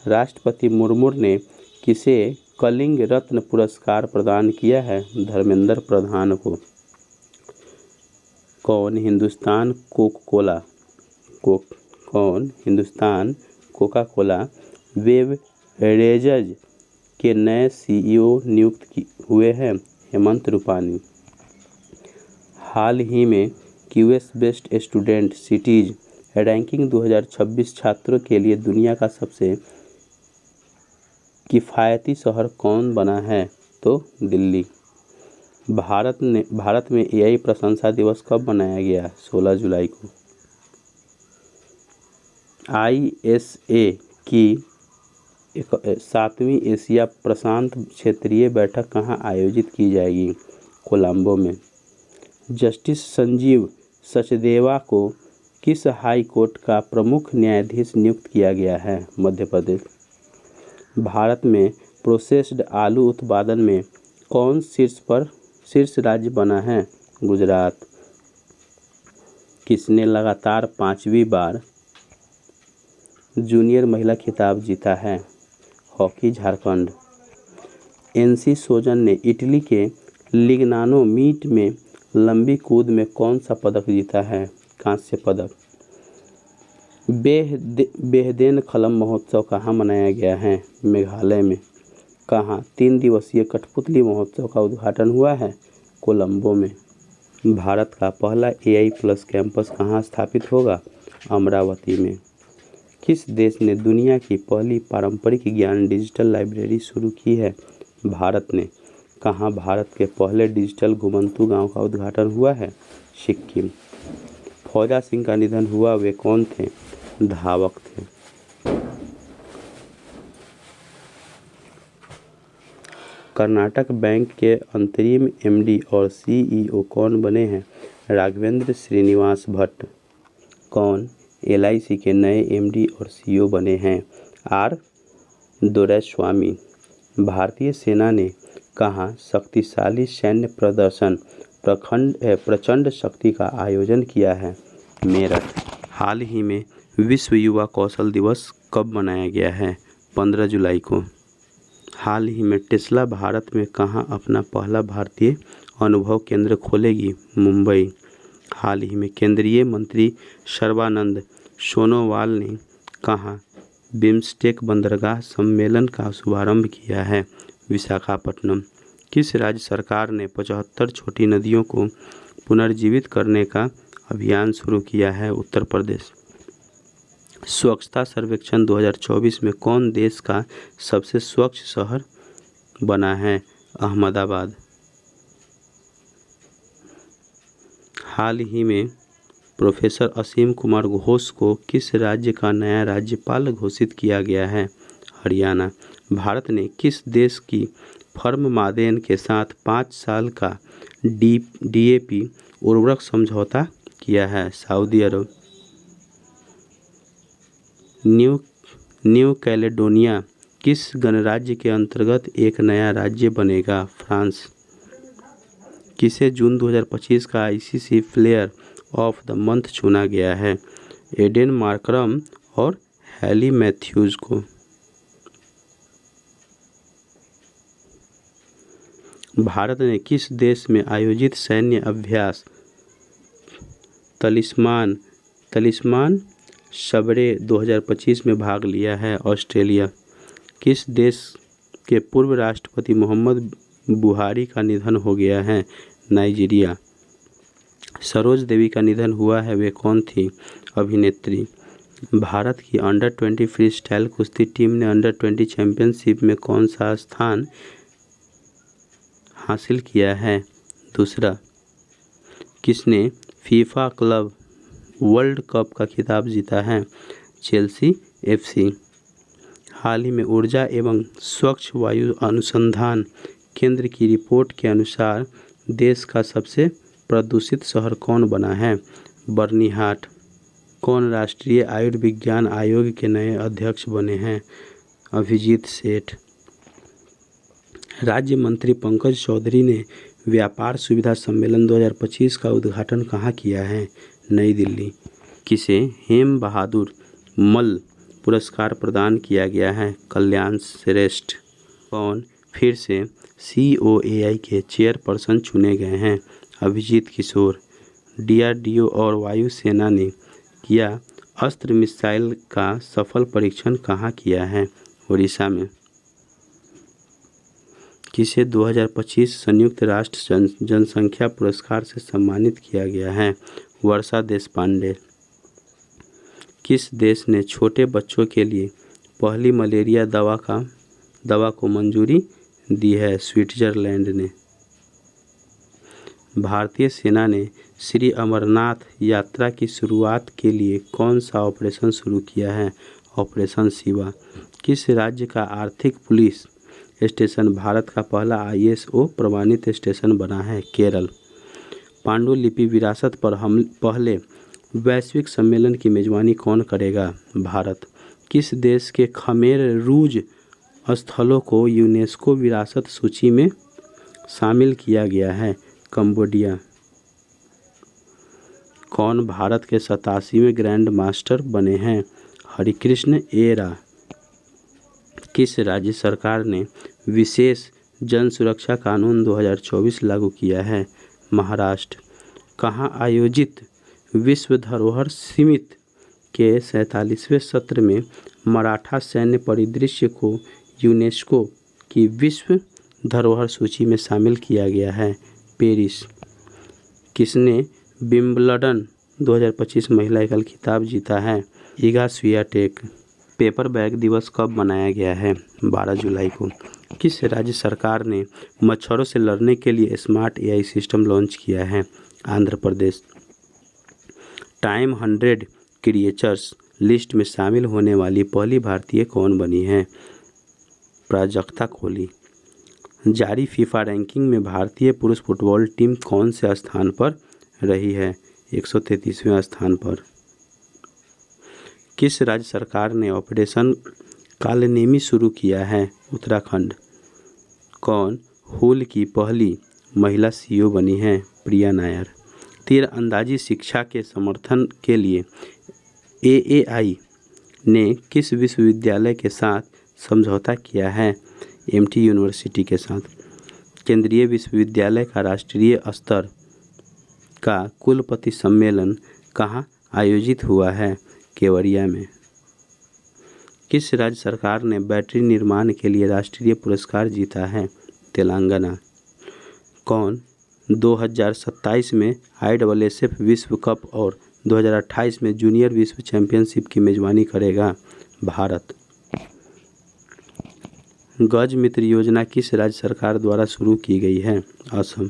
राष्ट्रपति मुर्मू ने किसे कलिंग रत्न पुरस्कार प्रदान किया है? धर्मेंद्र प्रधान को। कौन हिंदुस्तान कोका कोला बेवरेजेज के नए सीईओ नियुक्त हुए हैं? हेमंत रूपानी। हाल ही में QS best student cities ranking 2026 छात्रों के लिए दुनिया का सबसे किफ़ायती शहर कौन बना है? तो दिल्ली। भारत में एआई प्रशंसा दिवस कब मनाया गया? 16 जुलाई को। आईएसए की 7वीं एशिया प्रशांत क्षेत्रीय बैठक कहाँ आयोजित की जाएगी? कोलंबो में। जस्टिस संजीव सचदेवा को किस हाई कोर्ट का प्रमुख न्यायाधीश नियुक्त किया गया है? मध्य प्रदेश। भारत में प्रोसेस्ड आलू उत्पादन में कौन शीर्ष राज्य बना है? गुजरात। किसने लगातार 5वीं बार जूनियर महिला खिताब जीता है? हॉकी झारखंड। एनसी सोजन ने इटली के लिग्नानो मीट में लंबी कूद में कौन सा पदक जीता है? कांस्य पदक। बेहदेन खलम महोत्सव कहाँ मनाया गया है? मेघालय में। कहाँ 3 दिवसीय कठपुतली महोत्सव का उद्घाटन हुआ है? कोलंबो में। भारत का पहला एआई प्लस कैंपस कहाँ स्थापित होगा? अमरावती में। किस देश ने दुनिया की पहली पारंपरिक ज्ञान डिजिटल लाइब्रेरी शुरू की है? भारत ने। कहाँ भारत के पहले डिजिटल घुमंतू गांव का उद्घाटन हुआ है? सिक्किम। फौजा सिंह का निधन हुआ, वे कौन थे? धावक थे। कर्नाटक बैंक के अंतरिम एमडी और सीईओ कौन बने हैं? राघवेंद्र श्रीनिवास भट्ट। कौन एलआईसी के नए एमडी और सीईओ बने हैं? आर दोराईस्वामी। भारतीय सेना ने कहाँ शक्तिशाली सैन्य प्रदर्शन प्रचंड शक्ति का आयोजन किया है? मेरठ। हाल ही में विश्व युवा कौशल दिवस कब मनाया गया है? 15 जुलाई को। हाल ही में टेस्ला भारत में कहाँ अपना पहला भारतीय अनुभव केंद्र खोलेगी? मुंबई। हाल ही में केंद्रीय मंत्री सर्बानंद सोनोवाल ने कहाँ बिम्स्टेक बंदरगाह सम्मेलन का शुभारंभ किया है? विशाखापट्टनम। किस राज्य सरकार ने 75 छोटी नदियों को पुनर्जीवित करने का अभियान शुरू किया है? उत्तर प्रदेश। स्वच्छता सर्वेक्षण 2024 में कौन देश का सबसे स्वच्छ शहर बना है? अहमदाबाद। हाल ही में प्रोफेसर असीम कुमार घोष को किस राज्य का नया राज्यपाल घोषित किया गया है? हरियाणा। भारत ने किस देश की फर्म मादेन के साथ 5 साल का डीएपी उर्वरक समझौता किया है? सऊदी अरब। न्यू कैलेडोनिया किस गणराज्य के अंतर्गत एक नया राज्य बनेगा? फ्रांस। किसे जून 2025 का ICC player of the month चुना गया है? एडेन मार्करम और हैली मैथ्यूज को। भारत ने किस देश में आयोजित सैन्य अभ्यास तलिस्मान सबरे 2025 में भाग लिया है? ऑस्ट्रेलिया। किस देश के पूर्व राष्ट्रपति मोहम्मद बुहारी का निधन हो गया है? नाइजीरिया। सरोज देवी का निधन हुआ है, वे कौन थी? अभिनेत्री। भारत की अंडर 20 फ्री स्टाइल कुश्ती टीम ने अंडर 20 चैंपियनशिप में कौन सा स्थान हासिल किया है? दूसरा। किसने फीफा क्लब वर्ल्ड कप का खिताब जीता है? Chelsea FC. हाल ही में ऊर्जा एवं स्वच्छ वायु अनुसंधान केंद्र की रिपोर्ट के अनुसार देश का सबसे प्रदूषित शहर कौन बना है? बर्निहाट। कौन राष्ट्रीय आयुर्विज्ञान आयोग के नए अध्यक्ष बने हैं? अभिजीत सेठ। राज्य मंत्री पंकज चौधरी ने व्यापार सुविधा सम्मेलन 2025 का उद्घाटन कहाँ किया है? नई दिल्ली। किसे हेम बहादुर मल्ल पुरस्कार प्रदान किया गया है? कल्याण श्रेष्ठ। कौन फिर से COAI के चेयरपर्सन चुने गए हैं? अभिजीत किशोर। DRDO और वायुसेना ने किया अस्त्र मिसाइल का सफल परीक्षण कहाँ किया है? उड़ीसा में। किसे 2025 संयुक्त राष्ट्र जनसंख्या पुरस्कार से सम्मानित किया गया है? वर्षा देशपांडे। किस देश ने छोटे बच्चों के लिए पहली मलेरिया दवा को मंजूरी दी है? स्विट्जरलैंड ने। भारतीय सेना ने श्री अमरनाथ यात्रा की शुरुआत के लिए कौन सा ऑपरेशन शुरू किया है? ऑपरेशन शिवा। किस राज्य का आर्थिक पुलिस स्टेशन भारत का पहला ISO प्रमाणित स्टेशन बना है? केरल। पांडुलिपि विरासत पर हम पहले वैश्विक सम्मेलन की मेजबानी कौन करेगा? भारत। किस देश के खमेर रूज स्थलों को यूनेस्को विरासत सूची में शामिल किया गया है? कंबोडिया। कौन भारत के 87वें ग्रैंड मास्टर बने हैं? हरिकृष्ण एरा। किस राज्य सरकार ने विशेष जन सुरक्षा कानून 2024 लागू किया है? महाराष्ट्र। कहाँ आयोजित विश्व धरोहर समिति के 47वें सत्र में मराठा सैन्य परिदृश्य को यूनेस्को की विश्व धरोहर सूची में शामिल किया गया है? पेरिस। किसने विंबलडन 2025 महिला एकल खिताब जीता है? Iga Swiatek. पेपर बैग दिवस कब मनाया गया है? 12 जुलाई को। किस राज्य सरकार ने मच्छरों से लड़ने के लिए स्मार्ट AI सिस्टम लॉन्च किया है? Andhra Pradesh. Time 100 creatures list में शामिल होने वाली पहली भारतीय कौन बनी है? प्राजक्ता कोहली। जारी फीफा रैंकिंग में भारतीय पुरुष फुटबॉल टीम कौन से स्थान पर रही है? 133वें स्थान पर। किस राज्य सरकार ने ऑपरेशन कालनेमी शुरू किया है? उत्तराखंड। कौन हुल की पहली महिला CEO बनी है? प्रिया नायर। तीरंदाजी शिक्षा के समर्थन के लिए AAI ने किस विश्वविद्यालय के साथ समझौता किया है? MT यूनिवर्सिटी के साथ। केंद्रीय विश्वविद्यालय का राष्ट्रीय स्तर का कुलपति सम्मेलन कहाँ आयोजित हुआ है? केवड़िया में। किस राज्य सरकार ने बैटरी निर्माण के लिए राष्ट्रीय पुरस्कार जीता है? तेलंगाना। कौन 2027 में ISSF विश्व कप और 2028 में जूनियर विश्व चैंपियनशिप की मेजबानी करेगा? भारत। गज मित्र योजना किस राज्य सरकार द्वारा शुरू की गई है? असम।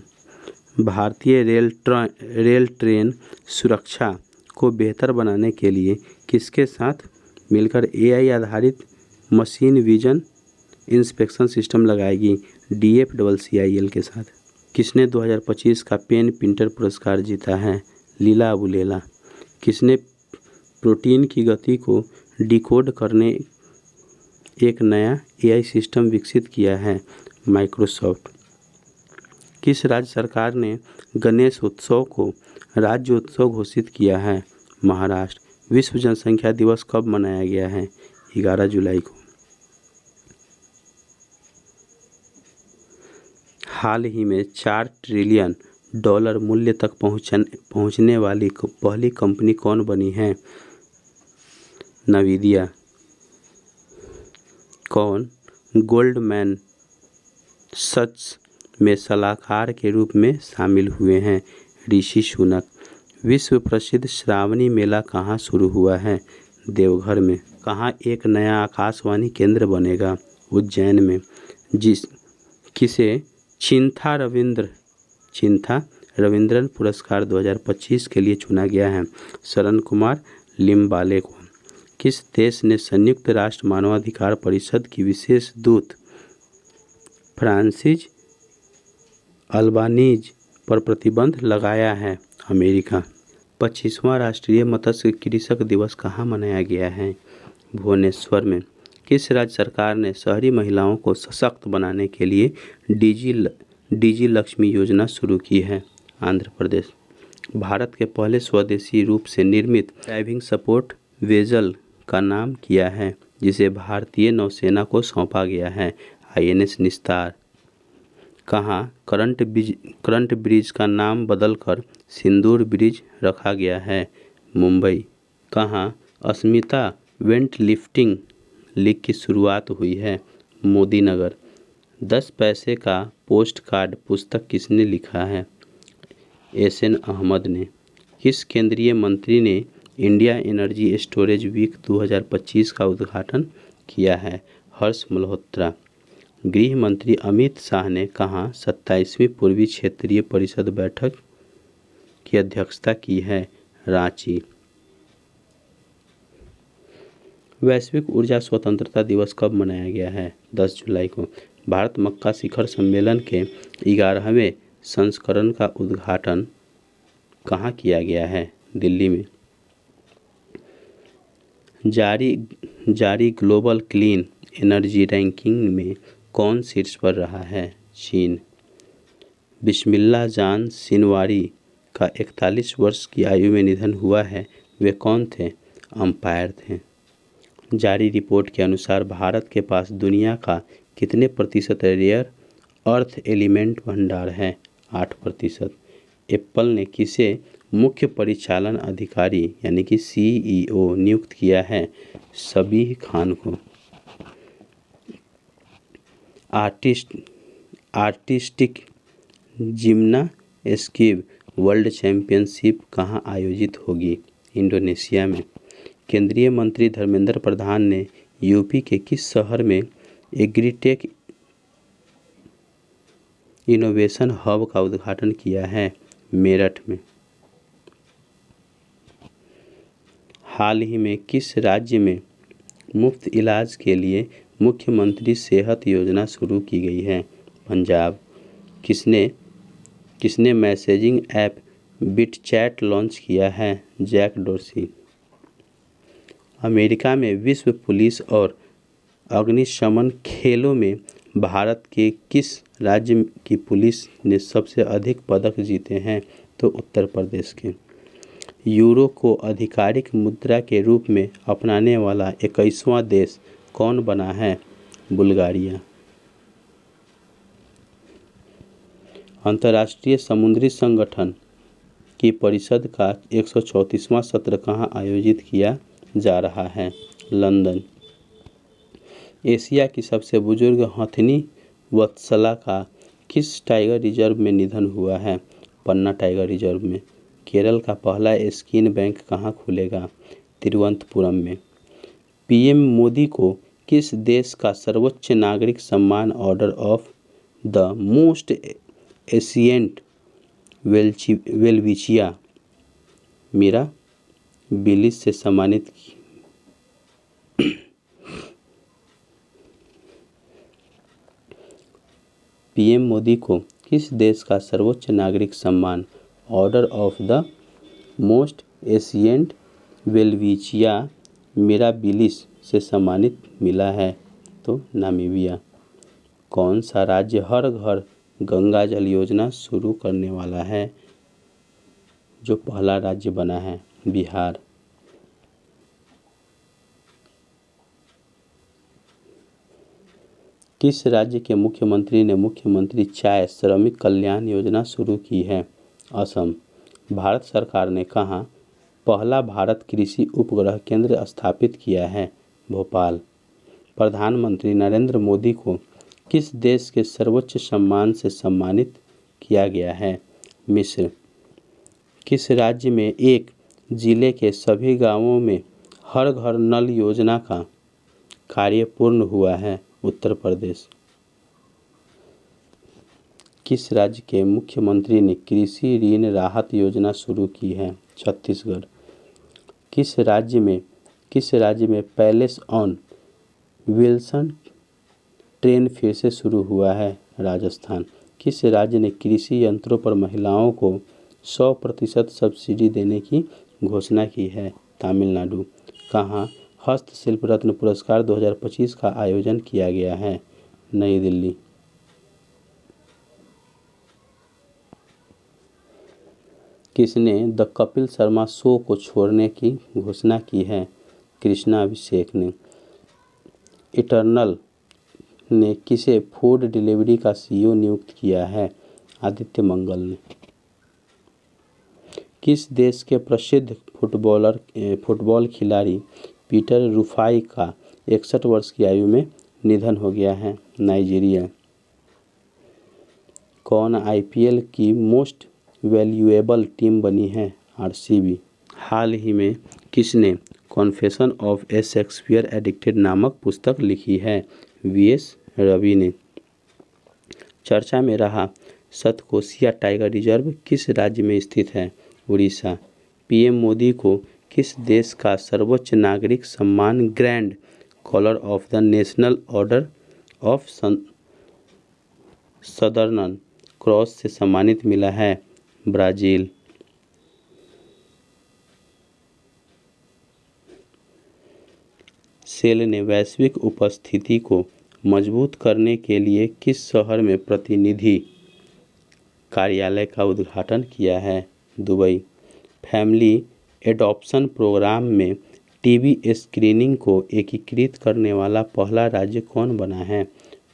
भारतीय रेल ट्रेन सुरक्षा को बेहतर बनाने के लिए किसके साथ मिलकर AI आधारित मशीन विजन इंस्पेक्शन सिस्टम लगाएगी? DFCCIL के साथ। किसने 2025 का पेन पिंटर पुरस्कार जीता है? लीला अबुलेला। किसने प्रोटीन की गति को डिकोड करने एक नया AI सिस्टम विकसित किया है? माइक्रोसॉफ्ट। किस राज्य सरकार ने गणेश उत्सव को राज्य उत्सव घोषित किया है? महाराष्ट्र। विश्व जनसंख्या दिवस कब मनाया गया है? 11 जुलाई को। हाल ही में $4 ट्रिलियन मूल्य तक पहुंचने वाली पहली कंपनी कौन बनी है? नवीदिया। कौन गोल्डमैन सच्स में सलाहकार के रूप में शामिल हुए हैं? ऋषि सुनक। विश्व प्रसिद्ध श्रावणी मेला कहाँ शुरू हुआ है? देवघर में। कहाँ एक नया आकाशवाणी केंद्र बनेगा? उज्जैन में। किसे चिंथा रविंद्रन पुरस्कार 2025 के लिए चुना गया है? शरण कुमार लिम्बाले को। किस देश ने संयुक्त राष्ट्र मानवाधिकार परिषद की विशेष दूत फ्रांसिस अल्बानीज पर प्रतिबंध लगाया है? अमेरिका। 25वां राष्ट्रीय मत्स्य कृषक दिवस कहाँ मनाया गया है? भुवनेश्वर में। किस राज्य सरकार ने शहरी महिलाओं को सशक्त बनाने के लिए डीजी लक्ष्मी योजना शुरू की है? आंध्र प्रदेश। भारत के पहले स्वदेशी रूप से निर्मित ड्राइविंग सपोर्ट वेसल का नाम क्या है, जिसे भारतीय नौसेना को सौंपा गया है? INS निस्तार। कहाँ करंट ब्रिज का नाम बदलकर सिंदूर ब्रिज रखा गया है? मुंबई। कहाँ अस्मिता वेट लिफ्टिंग लीग की शुरुआत हुई है? मोदी नगर। 10 पैसे का पोस्ट कार्ड पुस्तक किसने लिखा है? SN अहमद ने। किस केंद्रीय मंत्री ने इंडिया एनर्जी स्टोरेज वीक 2025 का उद्घाटन किया है? हर्ष मल्होत्रा। गृह मंत्री अमित शाह ने कहाँ 27वीं पूर्वी क्षेत्रीय परिषद बैठक की अध्यक्षता की है? रांची। वैश्विक ऊर्जा स्वतंत्रता दिवस कब मनाया गया है? 10 जुलाई को। भारत मक्का शिखर सम्मेलन के 11वें संस्करण का उद्घाटन कहाँ किया गया है? दिल्ली में। जारी ग्लोबल क्लीन एनर्जी रैंकिंग में कौन शीर्ष पर रहा है? चीन। बिस्मिल्लाह जान सिनवारी का 41 वर्ष की आयु में निधन हुआ है। वे कौन थे? अंपायर थे। जारी रिपोर्ट के अनुसार भारत के पास दुनिया का कितने प्रतिशत रेयर अर्थ एलिमेंट भंडार है? 8%। एप्पल ने किसे मुख्य परिचालन अधिकारी यानी कि CEO नियुक्त किया है? सबीह खान को। आर्टिस्टिक जिम्नास्टिक वर्ल्ड चैंपियनशिप कहाँ आयोजित होगी? इंडोनेशिया में। केंद्रीय मंत्री धर्मेंद्र प्रधान ने यूपी के किस शहर में एग्रीटेक इनोवेशन हब का उद्घाटन किया है? मेरठ में। हाल ही में किस राज्य में मुफ्त इलाज के लिए मुख्यमंत्री सेहत योजना शुरू की गई है? पंजाब। किसने मैसेजिंग ऐप बिटचैट लॉन्च किया है? Jack dorsi. अमेरिका में विश्व पुलिस और अग्निशमन खेलों में भारत के किस राज्य की पुलिस ने सबसे अधिक पदक जीते हैं? तो उत्तर प्रदेश के। यूरो को आधिकारिक मुद्रा के रूप में अपनाने वाला 21वां देश कौन बना है? बुल्गारिया। अंतर्राष्ट्रीय समुद्री संगठन की परिषद का 134वां सत्र कहाँ आयोजित किया जा रहा है? लंदन। एशिया की सबसे बुजुर्ग हथिनी वत्सला का किस टाइगर रिजर्व में निधन हुआ है? पन्ना टाइगर रिजर्व में। केरल का पहला स्किन बैंक कहाँ खुलेगा? तिरुवनंतपुरम में। PM मोदी को किस देश का सर्वोच्च नागरिक सम्मान Order of the Most Ancient Welwitschia Mirabilis से सम्मानित PM मोदी को किस देश का सर्वोच्च नागरिक सम्मान Order of the Most Ancient Welwitschia Mirabilis से सम्मानित मिला है? तो नामीबिया। कौन सा राज्य हर घर गंगा जल योजना शुरू करने वाला है? जो पहला राज्य बना है? बिहार। किस राज्य के मुख्यमंत्री ने मुख्यमंत्री चाय श्रमिक कल्याण योजना शुरू की है? असम। भारत सरकार ने कहाँ पहला भारत कृषि उपग्रह केंद्र स्थापित किया है? भोपाल। प्रधानमंत्री नरेंद्र मोदी को किस देश के सर्वोच्च सम्मान से सम्मानित किया गया है? मिस्र। किस राज्य में एक जिले के सभी गांवों में हर घर नल योजना का कार्य पूर्ण हुआ है? उत्तर प्रदेश। किस राज्य के मुख्यमंत्री ने कृषि ऋण राहत योजना शुरू की है? छत्तीसगढ़। किस राज्य में पैलेस ऑन विल्सन ट्रेन फिर से शुरू हुआ है? राजस्थान। किस राज्य ने कृषि यंत्रों पर महिलाओं को 100% सब्सिडी देने की घोषणा की है? तमिलनाडु। कहाँ हस्तशिल्प रत्न पुरस्कार 2025 का आयोजन किया गया है? नई दिल्ली। किसने द कपिल शर्मा शो को छोड़ने की घोषणा की है? कृष्णा अभिषेक ने। इटर्नल ने किसे फूड डिलीवरी का CEO नियुक्त किया है? आदित्य मंगल ने। किस देश के प्रसिद्ध फुटबॉल खिलाड़ी पीटर रुफाई का 61 वर्ष की आयु में निधन हो गया है? नाइजीरिया। कौन IPL की मोस्ट वैल्यूएबल टीम बनी है? RCB। हाल ही में किसने confession of A Shakespeare addicted नामक पुस्तक लिखी है? वीएस रवि ने। चर्चा में रहा सतकोशिया टाइगर रिजर्व किस राज्य में स्थित है? उड़ीसा। पीएम मोदी को किस देश का सर्वोच्च नागरिक सम्मान grand collar of the national order of southern cross से सम्मानित मिला है? ब्राजील। सेल ने वैश्विक उपस्थिति को मजबूत करने के लिए किस शहर में प्रतिनिधि कार्यालय का उद्घाटन किया है? दुबई। फैमिली एडॉप्शन प्रोग्राम में टीबी स्क्रीनिंग को एकीकृत करने वाला पहला राज्य कौन बना है?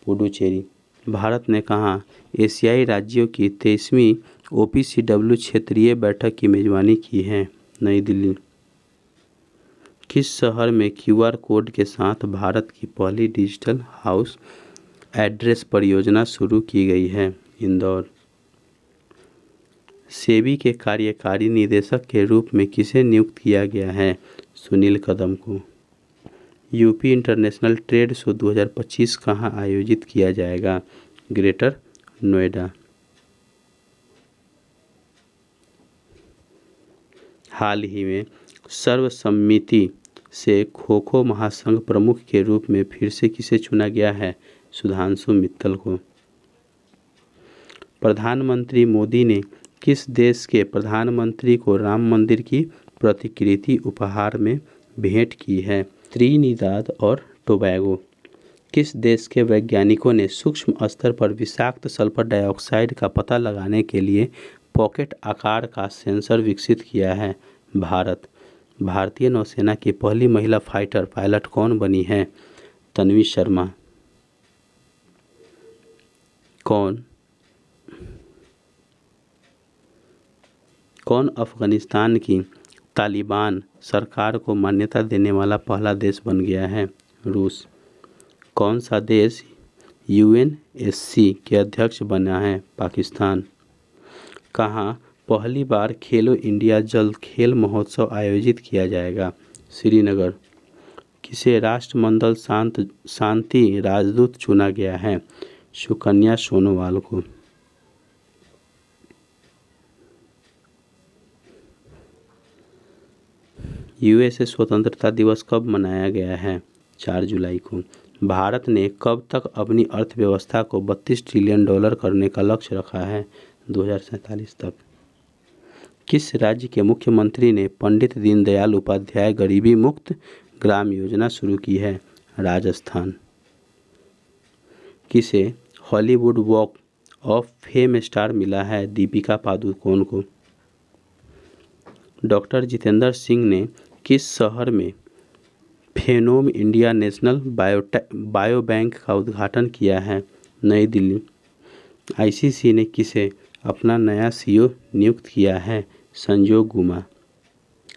पुडुचेरी। भारत ने कहाँ एशियाई राज्यों की 23वीं OPCW क्षेत्रीय बैठक की मेजबानी की है? नई दिल्ली। किस शहर में QR कोड के साथ भारत की पहली डिजिटल हाउस एड्रेस परियोजना शुरू की गई है? इंदौर। सेबी के कार्यकारी निदेशक के रूप में किसे नियुक्त किया गया है? सुनील कदम को। यूपी इंटरनेशनल ट्रेड शो 2025 कहाँ आयोजित किया जाएगा? ग्रेटर नोएडा। हाल ही में सर्वसम्मति से खो खो महासंघ प्रमुख के रूप में फिर से किसे चुना गया है? सुधांशु मित्तल को। प्रधानमंत्री मोदी ने किस देश के प्रधानमंत्री को राम मंदिर की प्रतिकृति उपहार में भेंट की है? त्रिनिदाद और टोबैगो। किस देश के वैज्ञानिकों ने सूक्ष्म स्तर पर विषाक्त सल्फर डाइऑक्साइड का पता लगाने के लिए पॉकेट आकार का सेंसर विकसित किया है? भारत। भारतीय नौसेना की पहली महिला फाइटर पायलट कौन बनी है? तन्वी शर्मा। कौन अफगानिस्तान की तालिबान सरकार को मान्यता देने वाला पहला देश बन गया है? रूस। कौन सा देश UNSC के अध्यक्ष बना है? पाकिस्तान। कहाँ पहली बार खेलो इंडिया जल खेल महोत्सव आयोजित किया जाएगा? श्रीनगर। किसे राष्ट्रमंडल शांति राजदूत चुना गया है? सुकन्या सोनोवाल को। USA स्वतंत्रता दिवस कब मनाया गया है? 4 जुलाई को। भारत ने कब तक अपनी अर्थव्यवस्था को $32 ट्रिलियन करने का लक्ष्य रखा है? 2047 तक। किस राज्य के मुख्यमंत्री ने पंडित दीनदयाल उपाध्याय गरीबी मुक्त ग्राम योजना शुरू की है? राजस्थान। किसे Hollywood walk of fame star मिला है? दीपिका पादुकोण को। डॉक्टर जितेंद्र सिंह ने किस शहर में फेनोम इंडिया नेशनल बायोबैंक का उद्घाटन किया है? नई दिल्ली। ICC ने किसे अपना नया CEO नियुक्त किया है?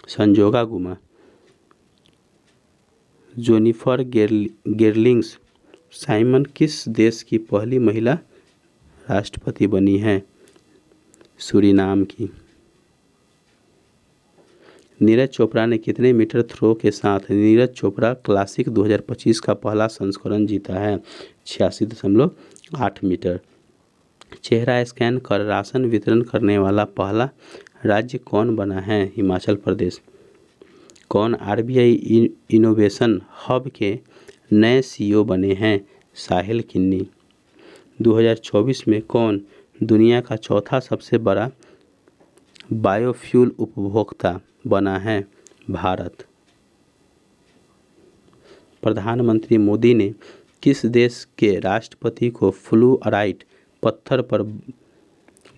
संजोगा गुमा। जोनिफर गेर्लिंग्स साइमन किस देश की पहली महिला राष्ट्रपति बनी है? सूरीनाम की। नीरज चोपड़ा ने कितने मीटर थ्रो के साथ नीरज चोपड़ा क्लासिक 2025 का पहला संस्करण जीता है? 86.8 मीटर। चेहरा स्कैन कर राशन वितरण करने वाला पहला राज्य कौन बना है? हिमाचल प्रदेश। कौन RBI इनोवेशन हब के नए CEO बने हैं? साहिल किन्नी। 2024 में कौन दुनिया का चौथा सबसे बड़ा बायोफ्यूल उपभोक्ता बना है? भारत। प्रधानमंत्री मोदी ने किस देश के राष्ट्रपति को फ्लूअराइट पत्थर पर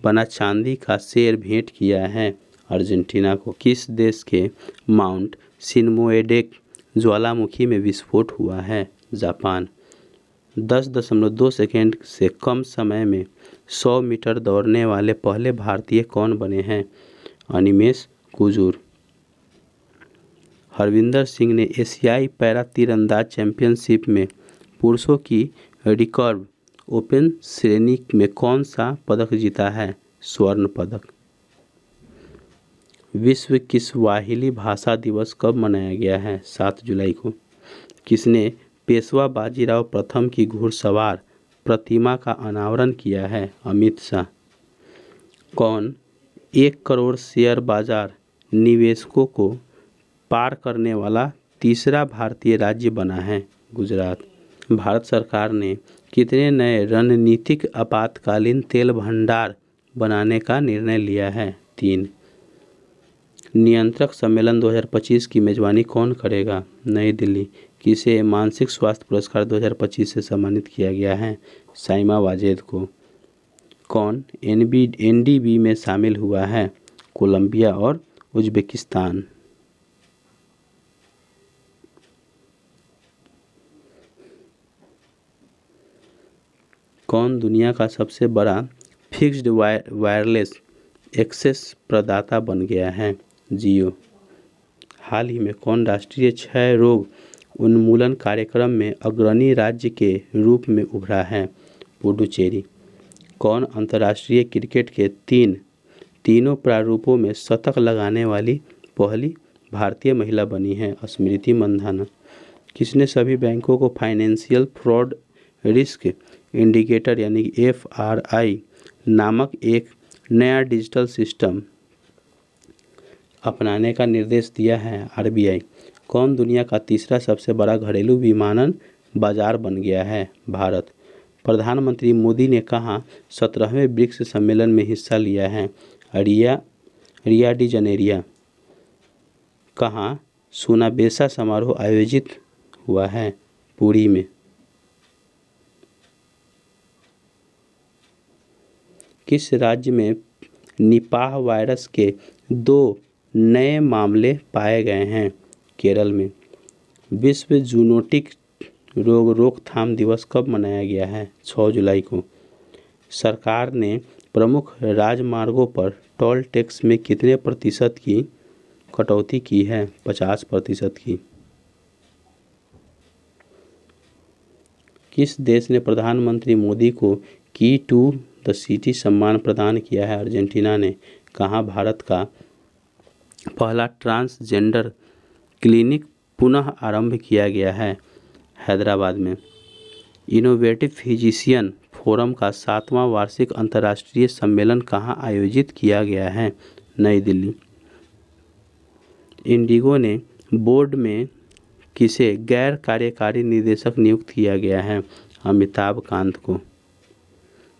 बना चांदी का शेर भेंट किया है? अर्जेंटीना को। किस देश के माउंट सिनमोएडेक ज्वालामुखी में विस्फोट हुआ है? जापान। 10.2 सेकेंड से कम समय में 100 मीटर दौड़ने वाले पहले भारतीय कौन बने हैं? अनिमेश कुजूर। हरविंदर सिंह ने एशियाई पैरा तीरंदाज चैंपियनशिप में पुरुषों की रिकर्व ओपन श्रेणी में कौन सा पदक जीता है? स्वर्ण पदक। विश्व किस्वाहिली भाषा दिवस कब मनाया गया है? 7 जुलाई को। किसने पेशवा बाजीराव प्रथम की घुड़सवार प्रतिमा का अनावरण किया है? अमित शाह। कौन 1 करोड़ शेयर बाजार निवेशकों को पार करने वाला तीसरा भारतीय राज्य बना है? गुजरात। भारत सरकार ने कितने नए रणनीतिक आपातकालीन तेल भंडार बनाने का निर्णय लिया है? 3। नियंत्रक सम्मेलन 2025 की मेजबानी कौन करेगा? नई दिल्ली। किसे मानसिक स्वास्थ्य पुरस्कार 2025 से सम्मानित किया गया है? साइमा वाजेद को। कौन एनडीबी में शामिल हुआ है? कोलंबिया और उज्बेकिस्तान। कौन दुनिया का सबसे बड़ा फिक्स्ड वायरलेस एक्सेस प्रदाता बन गया है? जियो। हाल ही में कौन राष्ट्रीय क्षय रोग उन्मूलन कार्यक्रम में अग्रणी राज्य के रूप में उभरा है? पुडुचेरी। कौन अंतर्राष्ट्रीय क्रिकेट के तीनों प्रारूपों में शतक लगाने वाली पहली भारतीय महिला बनी है? स्मृति मंधाना। किसने सभी बैंकों को फाइनेंशियल फ्रॉड रिस्क इंडिकेटर यानी कि FRI नामक एक नया डिजिटल सिस्टम अपनाने का निर्देश दिया है? RBI। कौन दुनिया का तीसरा सबसे बड़ा घरेलू विमानन बाजार बन गया है? भारत। प्रधानमंत्री मोदी ने कहाँ 17वें ब्रिक्स सम्मेलन में हिस्सा लिया है? Rio de Janeiro. कहाँ सोनाबेसा समारोह आयोजित हुआ है? पुरी में। किस राज्य में निपाह वायरस के 2 नए मामले पाए गए हैं? केरल में। विश्व जूनोटिक रोग रोकथाम दिवस कब मनाया गया है? 6 जुलाई को। सरकार ने प्रमुख राजमार्गों पर टोल टैक्स में कितने प्रतिशत की कटौती की है? 50% की। किस देश ने प्रधानमंत्री मोदी को की टू द सिटी सम्मान प्रदान किया है? अर्जेंटीना ने। कहाँ भारत का पहला ट्रांसजेंडर क्लिनिक पुनः आरंभ किया गया है? हैदराबाद में। इनोवेटिव फिजिशियन फोरम का 7वां वार्षिक अंतर्राष्ट्रीय सम्मेलन कहाँ आयोजित किया गया है? नई दिल्ली। इंडिगो ने बोर्ड में किसे गैर कार्यकारी निदेशक नियुक्त किया गया है? अमिताभ कांत को।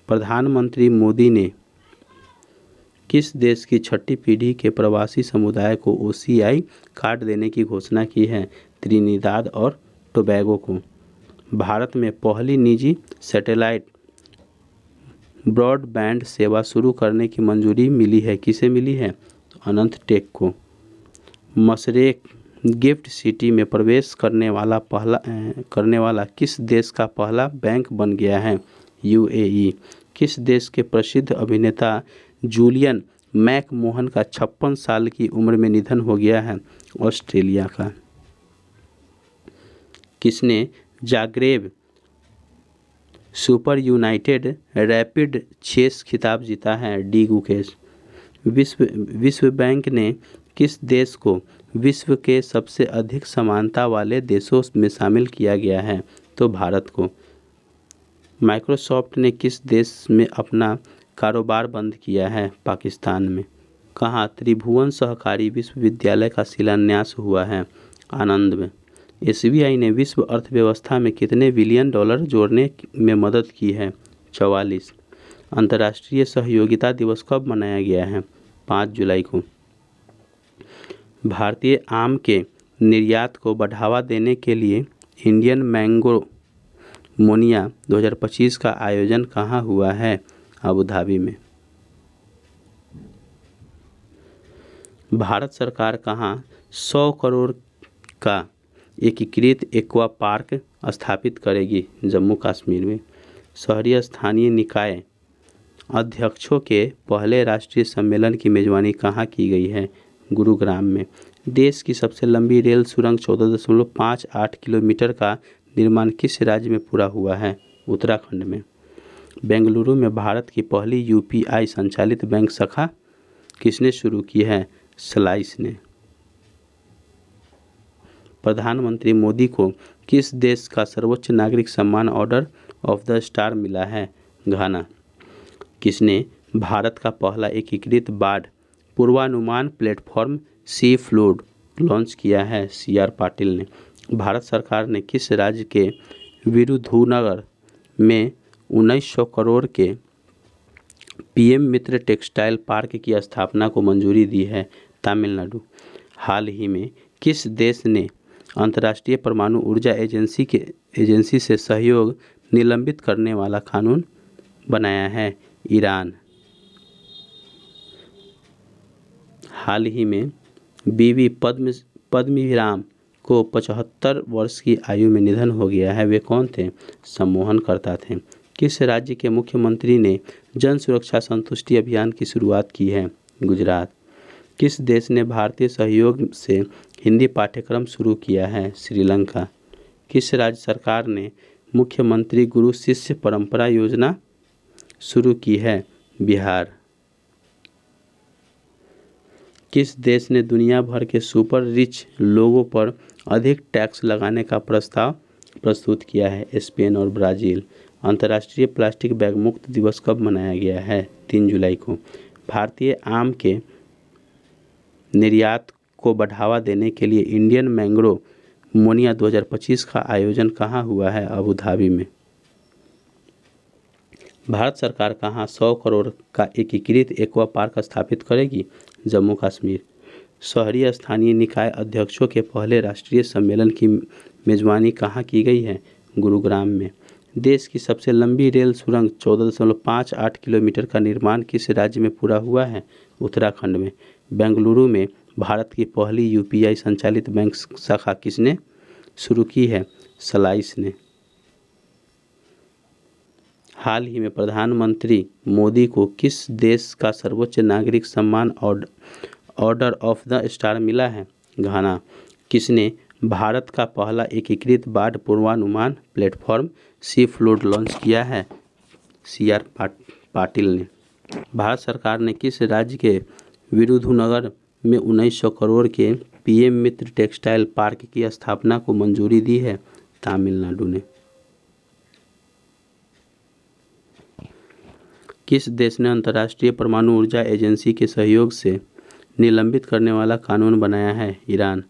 प्रधानमंत्री मोदी ने किस देश की 6ठी पीढ़ी के प्रवासी समुदाय को OCI कार्ड देने की घोषणा की है? त्रिनिदाद और टोबैगो को। भारत में पहली निजी सैटेलाइट ब्रॉडबैंड सेवा शुरू करने की मंजूरी मिली है? किसे मिली है? अनंत टेक को। मशरेक गिफ्ट सिटी में प्रवेश करने वाला किस देश का पहला बैंक बन गया है? UAE। किस देश के प्रसिद्ध अभिनेता जूलियन मैकमोहन का 56 साल की उम्र में निधन हो गया है? ऑस्ट्रेलिया का। किसने Zagreb super united rapid chess खिताब जीता है? डी गुकेश। विश्व बैंक ने किस देश को विश्व के सबसे अधिक समानता वाले देशों में शामिल किया गया है? तो भारत को। माइक्रोसॉफ्ट ने किस देश में अपना कारोबार बंद किया है? पाकिस्तान में। कहाँ त्रिभुवन सहकारी विश्वविद्यालय का शिलान्यास हुआ है? आनंद में। SBI ने विश्व अर्थव्यवस्था में कितने बिलियन डॉलर जोड़ने में मदद की है? 44। अंतर्राष्ट्रीय सहयोगिता दिवस कब मनाया गया है? 5 जुलाई को। भारतीय आम के निर्यात को बढ़ावा देने के लिए इंडियन मैंगो मोनिया 2025 का आयोजन कहाँ हुआ है? अबू धाबी में। भारत सरकार कहाँ 100 करोड़ का एकीकृत एक्वा पार्क स्थापित करेगी? जम्मू कश्मीर में। शहरी स्थानीय निकाय अध्यक्षों के पहले राष्ट्रीय सम्मेलन की मेजबानी कहाँ की गई है? गुरुग्राम में। देश की सबसे लंबी रेल सुरंग 14.58 किलोमीटर का निर्माण किस राज्य में पूरा हुआ है? उत्तराखंड में। बेंगलुरु में भारत की पहली UPI संचालित बैंक शाखा किसने शुरू की है? स्लाइस ने। प्रधानमंत्री मोदी को किस देश का सर्वोच्च नागरिक सम्मान ऑर्डर ऑफ द स्टार मिला है? घाना। किसने भारत का पहला एकीकृत बाढ़ पूर्वानुमान प्लेटफॉर्म सी फ्लूड लॉन्च किया है? CR पाटिल ने। भारत सरकार ने किस राज्य के विरुधुनगर में 1900 करोड़ के PM मित्र टेक्सटाइल पार्क की स्थापना को मंजूरी दी है? तमिलनाडु। हाल ही में किस देश ने अंतर्राष्ट्रीय परमाणु ऊर्जा एजेंसी से सहयोग निलंबित करने वाला कानून बनाया है? ईरान। हाल ही में बीवी पद्मविराम को 75 वर्ष की आयु में निधन हो गया है। वे कौन थे? सम्मोहनकर्ता थे। किस राज्य के मुख्यमंत्री ने जन सुरक्षा संतुष्टि अभियान की शुरुआत की है? गुजरात। किस देश ने भारतीय सहयोग से हिंदी पाठ्यक्रम शुरू किया है? श्रीलंका। किस राज्य सरकार ने मुख्यमंत्री गुरु शिष्य परंपरा योजना शुरू की है? बिहार। किस देश ने दुनिया भर के सुपर रिच लोगों पर अधिक टैक्स लगाने का प्रस्ताव प्रस्तुत किया है? स्पेन और ब्राज़ील। अंतर्राष्ट्रीय प्लास्टिक बैग मुक्त दिवस कब मनाया गया है? 3 जुलाई को। भारतीय आम के निर्यात को बढ़ावा देने के लिए इंडियन मैंग्रोव मोनिया 2025 का आयोजन कहाँ हुआ है? अबू धाबी में। भारत सरकार कहाँ 100 करोड़ का एकीकृत एक्वा पार्क स्थापित करेगी? जम्मू कश्मीर। शहरी स्थानीय निकाय अध्यक्षों के पहले राष्ट्रीय सम्मेलन की मेजबानी कहाँ की गई है? गुरुग्राम में। देश की सबसे लंबी रेल सुरंग 14.58 किलोमीटर का निर्माण किस राज्य में पूरा हुआ है? उत्तराखंड में। बेंगलुरु में भारत की पहली UPI संचालित बैंक शाखा किसने शुरू की है? स्लाइस ने। हाल ही में प्रधानमंत्री मोदी को किस देश का सर्वोच्च नागरिक सम्मान ऑर्डर ऑफ द स्टार मिला है? घाना। किसने भारत का पहला एकीकृत बाढ़ पूर्वानुमान प्लेटफॉर्म सी फ्लूड लॉन्च किया है? CR पाटिल ने। भारत सरकार ने किस राज्य के विरुधुनगर में 1900 करोड़ के PM मित्र टेक्सटाइल पार्क की स्थापना को मंजूरी दी है? तमिलनाडु ने। किस देश ने अंतर्राष्ट्रीय परमाणु ऊर्जा एजेंसी के सहयोग से निलंबित करने वाला कानून बनाया है? ईरान।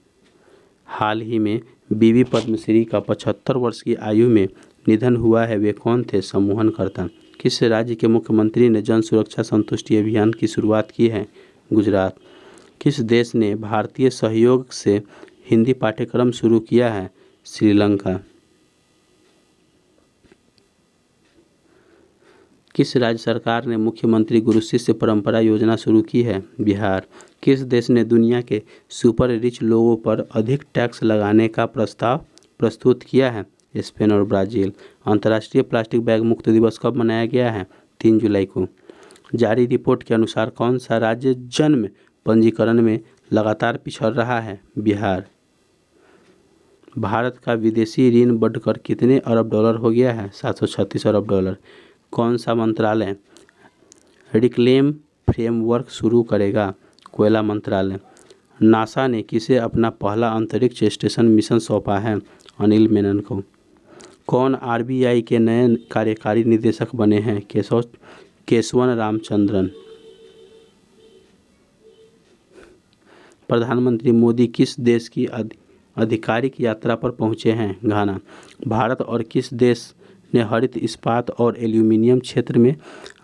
हाल ही में बीवी पद्मश्री का 75 वर्ष की आयु में निधन हुआ है। वे कौन थे? सम्मोहनकर्ता। किस राज्य के मुख्यमंत्री ने जन सुरक्षा संतुष्टि अभियान की शुरुआत की है? गुजरात। किस देश ने भारतीय सहयोग से हिंदी पाठ्यक्रम शुरू किया है? श्रीलंका। किस राज्य सरकार ने मुख्यमंत्री गुरु शिष्य परंपरा योजना शुरू की है? बिहार। किस देश ने दुनिया के सुपर रिच लोगों पर अधिक टैक्स लगाने का प्रस्ताव प्रस्तुत किया है? स्पेन और ब्राज़ील। अंतर्राष्ट्रीय प्लास्टिक बैग मुक्त दिवस कब मनाया गया है? 3 जुलाई को। जारी रिपोर्ट के अनुसार कौन सा राज्य जन्म पंजीकरण में लगातार पिछड़ रहा है? बिहार। भारत का विदेशी ऋण बढ़कर कितने अरब डॉलर हो गया है? 736 अरब डॉलर। कौन सा मंत्रालय रिक्लेम फ्रेमवर्क शुरू करेगा? कोयला मंत्रालय। नासा ने किसे अपना पहला अंतरिक्ष स्टेशन मिशन सौंपा है? अनिल मेनन को। कौन RBI के नए कार्यकारी निदेशक बने हैं? केशवन रामचंद्रन। प्रधानमंत्री मोदी किस देश की आधिकारिक यात्रा पर पहुंचे हैं? घाना। भारत और किस देश ने हरित इस्पात और एल्यूमीनियम क्षेत्र में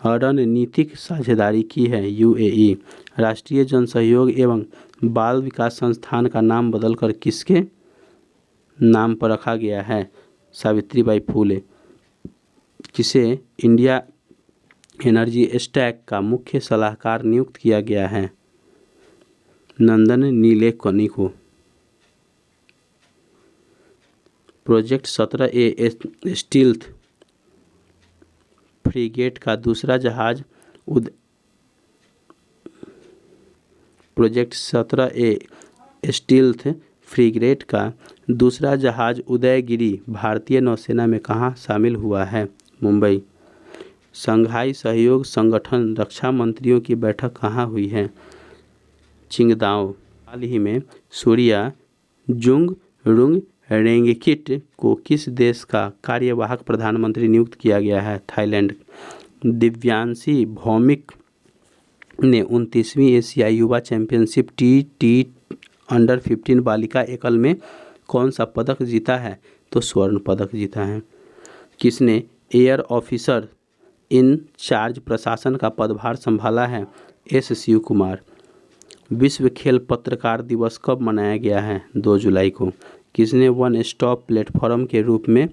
रणनीतिक साझेदारी की है? UAE। राष्ट्रीय जन सहयोग एवं बाल विकास संस्थान का नाम बदलकर किसके नाम पर रखा गया है? सावित्रीबाई फूले। किसे इंडिया एनर्जी स्टैक का मुख्य सलाहकार नियुक्त किया गया है? नंदन नीलेकनी को। प्रोजेक्ट 17A स्टील्थ फ्रीगेट का दूसरा जहाज प्रोजेक्ट 17A स्टील्थ फ्रीगेट का दूसरा जहाज उदयगिरी भारतीय नौसेना में कहाँ शामिल हुआ है? मुंबई। शंघाई सहयोग संगठन रक्षा मंत्रियों की बैठक कहाँ हुई है? चिंगदाओ। हाल ही में सूर्या जुंग रुंग रेंगकिट को किस देश का कार्यवाहक प्रधानमंत्री नियुक्त किया गया है? थाईलैंड। दिव्यांशी भौमिक ने 29वीं एशियाई युवा चैंपियनशिप टी अंडर 15 बालिका एकल में कौन सा पदक जीता है? तो स्वर्ण पदक जीता है। किसने एयर ऑफिसर इन चार्ज प्रशासन का पदभार संभाला है? एस शिव कुमार। विश्व खेल पत्रकार दिवस कब मनाया गया है? 2 जुलाई को। किसने वन स्टॉप प्लेटफॉर्म के रूप में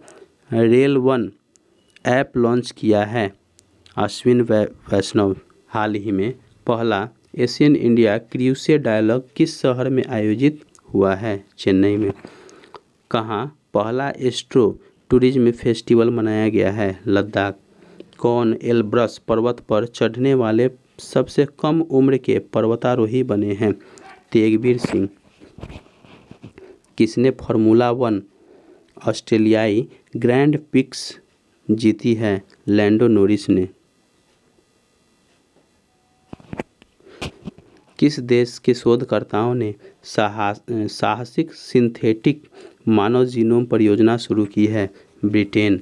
रेल वन ऐप लॉन्च किया है? अश्विन वैष्णव। हाल ही में पहला एशियन इंडिया क्रूसेड डायलॉग किस शहर में आयोजित हुआ है? चेन्नई में। कहाँ पहला एस्ट्रो टूरिज्म फेस्टिवल मनाया गया है? लद्दाख। कौन एलब्रस पर्वत पर चढ़ने वाले सबसे कम उम्र के पर्वतारोही बने हैं? तेगवीर सिंह। किसने फार्मूला 1 ऑस्ट्रेलियाई ग्रैंड प्रिक्स जीती है? लैंडो नॉरिस ने। किस देश के शोधकर्ताओं ने साहसिक सिंथेटिक मानव जीनोम परियोजना शुरू की है? ब्रिटेन।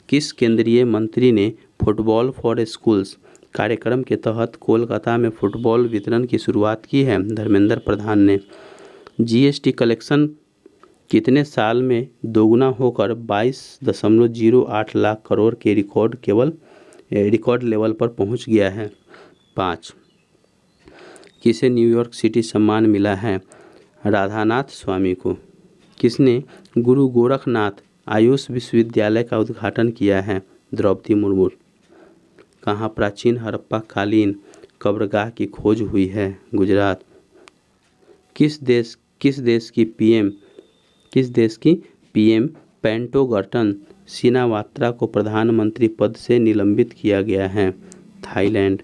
किस केंद्रीय मंत्री ने फुटबॉल फॉर स्कूल्स कार्यक्रम के तहत कोलकाता में फुटबॉल वितरण की शुरुआत की है? धर्मेंद्र प्रधान ने। जीएसटी कलेक्शन कितने साल में दोगुना होकर 22.08 लाख करोड़ के रिकॉर्ड लेवल पर पहुंच गया है? 5। किसे न्यूयॉर्क सिटी सम्मान मिला है? राधानाथ स्वामी को। किसने गुरु गोरखनाथ आयुष विश्वविद्यालय का उद्घाटन किया है? द्रौपदी मुर्मू। कहाँ प्राचीन हड़प्पा कालीन कब्रगाह की खोज हुई है? गुजरात। किस देश की पीएम पेंटोगर्टन सिनावात्रा को प्रधानमंत्री पद से निलंबित किया गया है? थाईलैंड।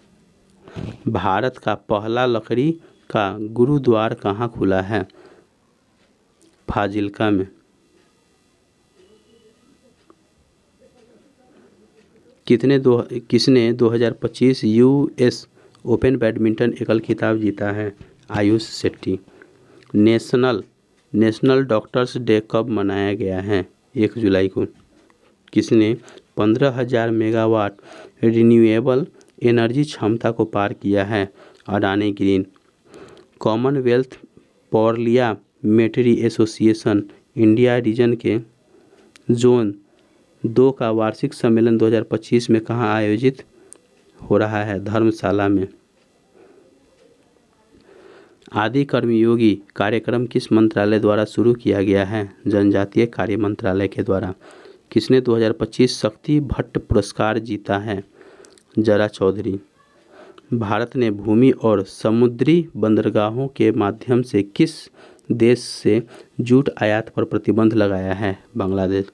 भारत का पहला लकड़ी का गुरुद्वार कहाँ खुला है? फाजिल्का में। किसने 2025 यूएस ओपन बैडमिंटन एकल खिताब जीता है? Ayush Shetty. National doctors day कब मनाया गया है? 1 जुलाई को। किसने 15,000 मेगावाट रिन्यूएबल एनर्जी क्षमता को पार किया है? Adani green. Commonwealth parliamentary association India region के जोन 2 का वार्षिक सम्मेलन 2025 में कहाँ आयोजित हो रहा है? धर्मशाला में। आदि कर्मयोगी कार्यक्रम किस मंत्रालय द्वारा शुरू किया गया है? जनजातीय कार्य मंत्रालय के द्वारा। किसने 2025 शक्ति भट्ट पुरस्कार जीता है? जरा चौधरी। भारत ने भूमि और समुद्री बंदरगाहों के माध्यम से किस देश से जूट आयात पर प्रतिबंध लगाया है? बांग्लादेश।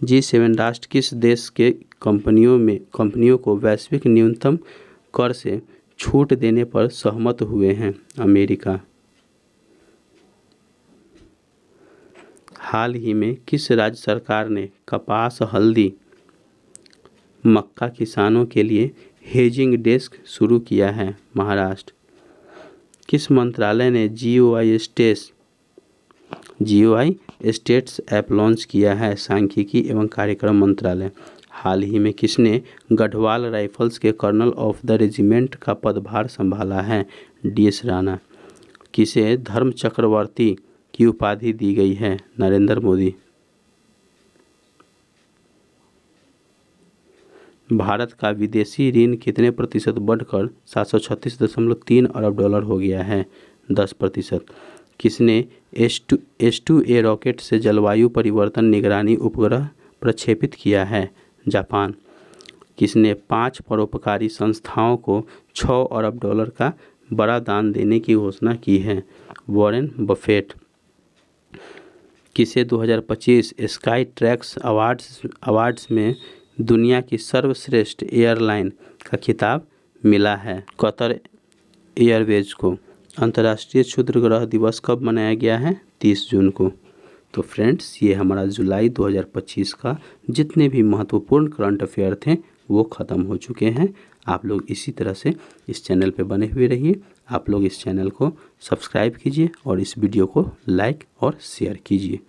G7 राष्ट्र किस देश के कंपनियों को वैश्विक न्यूनतम कर से छूट देने पर सहमत हुए हैं? अमेरिका। हाल ही में किस राज्य सरकार ने कपास, हल्दी, मक्का किसानों के लिए हेजिंग डेस्क शुरू किया है? महाराष्ट्र। किस मंत्रालय ने GOI स्टेट्स ऐप लॉन्च किया है? सांख्यिकी एवं कार्यक्रम मंत्रालय। हाल ही में किसने गढ़वाल राइफल्स के कर्नल ऑफ द रेजिमेंट का पदभार संभाला है? DS राणा। किसे धर्म चक्रवर्ती की उपाधि दी गई है? नरेंद्र मोदी। भारत का विदेशी ऋण कितने प्रतिशत बढ़कर 736.3 अरब डॉलर हो गया है? 10%। किसने S2A रॉकेट से जलवायु परिवर्तन निगरानी उपग्रह प्रक्षेपित किया है? जापान। किसने 5 परोपकारी संस्थाओं को 6 अरब डॉलर का बड़ा दान देने की घोषणा की है? Warren Buffett. किसे 2025 स्काई ट्रैक्स अवार्ड्स में दुनिया की सर्वश्रेष्ठ एयरलाइन का खिताब मिला है? कतर एयरवेज को। अंतर्राष्ट्रीय क्षुद्रग्रह दिवस कब मनाया गया है? 30 जून को। तो फ्रेंड्स, ये हमारा जुलाई 2025 का जितने भी महत्वपूर्ण करंट अफेयर थे वो ख़त्म हो चुके हैं। आप लोग इसी तरह से इस चैनल पे बने हुए रहिए। आप लोग इस चैनल को सब्सक्राइब कीजिए और इस वीडियो को लाइक और शेयर कीजिए।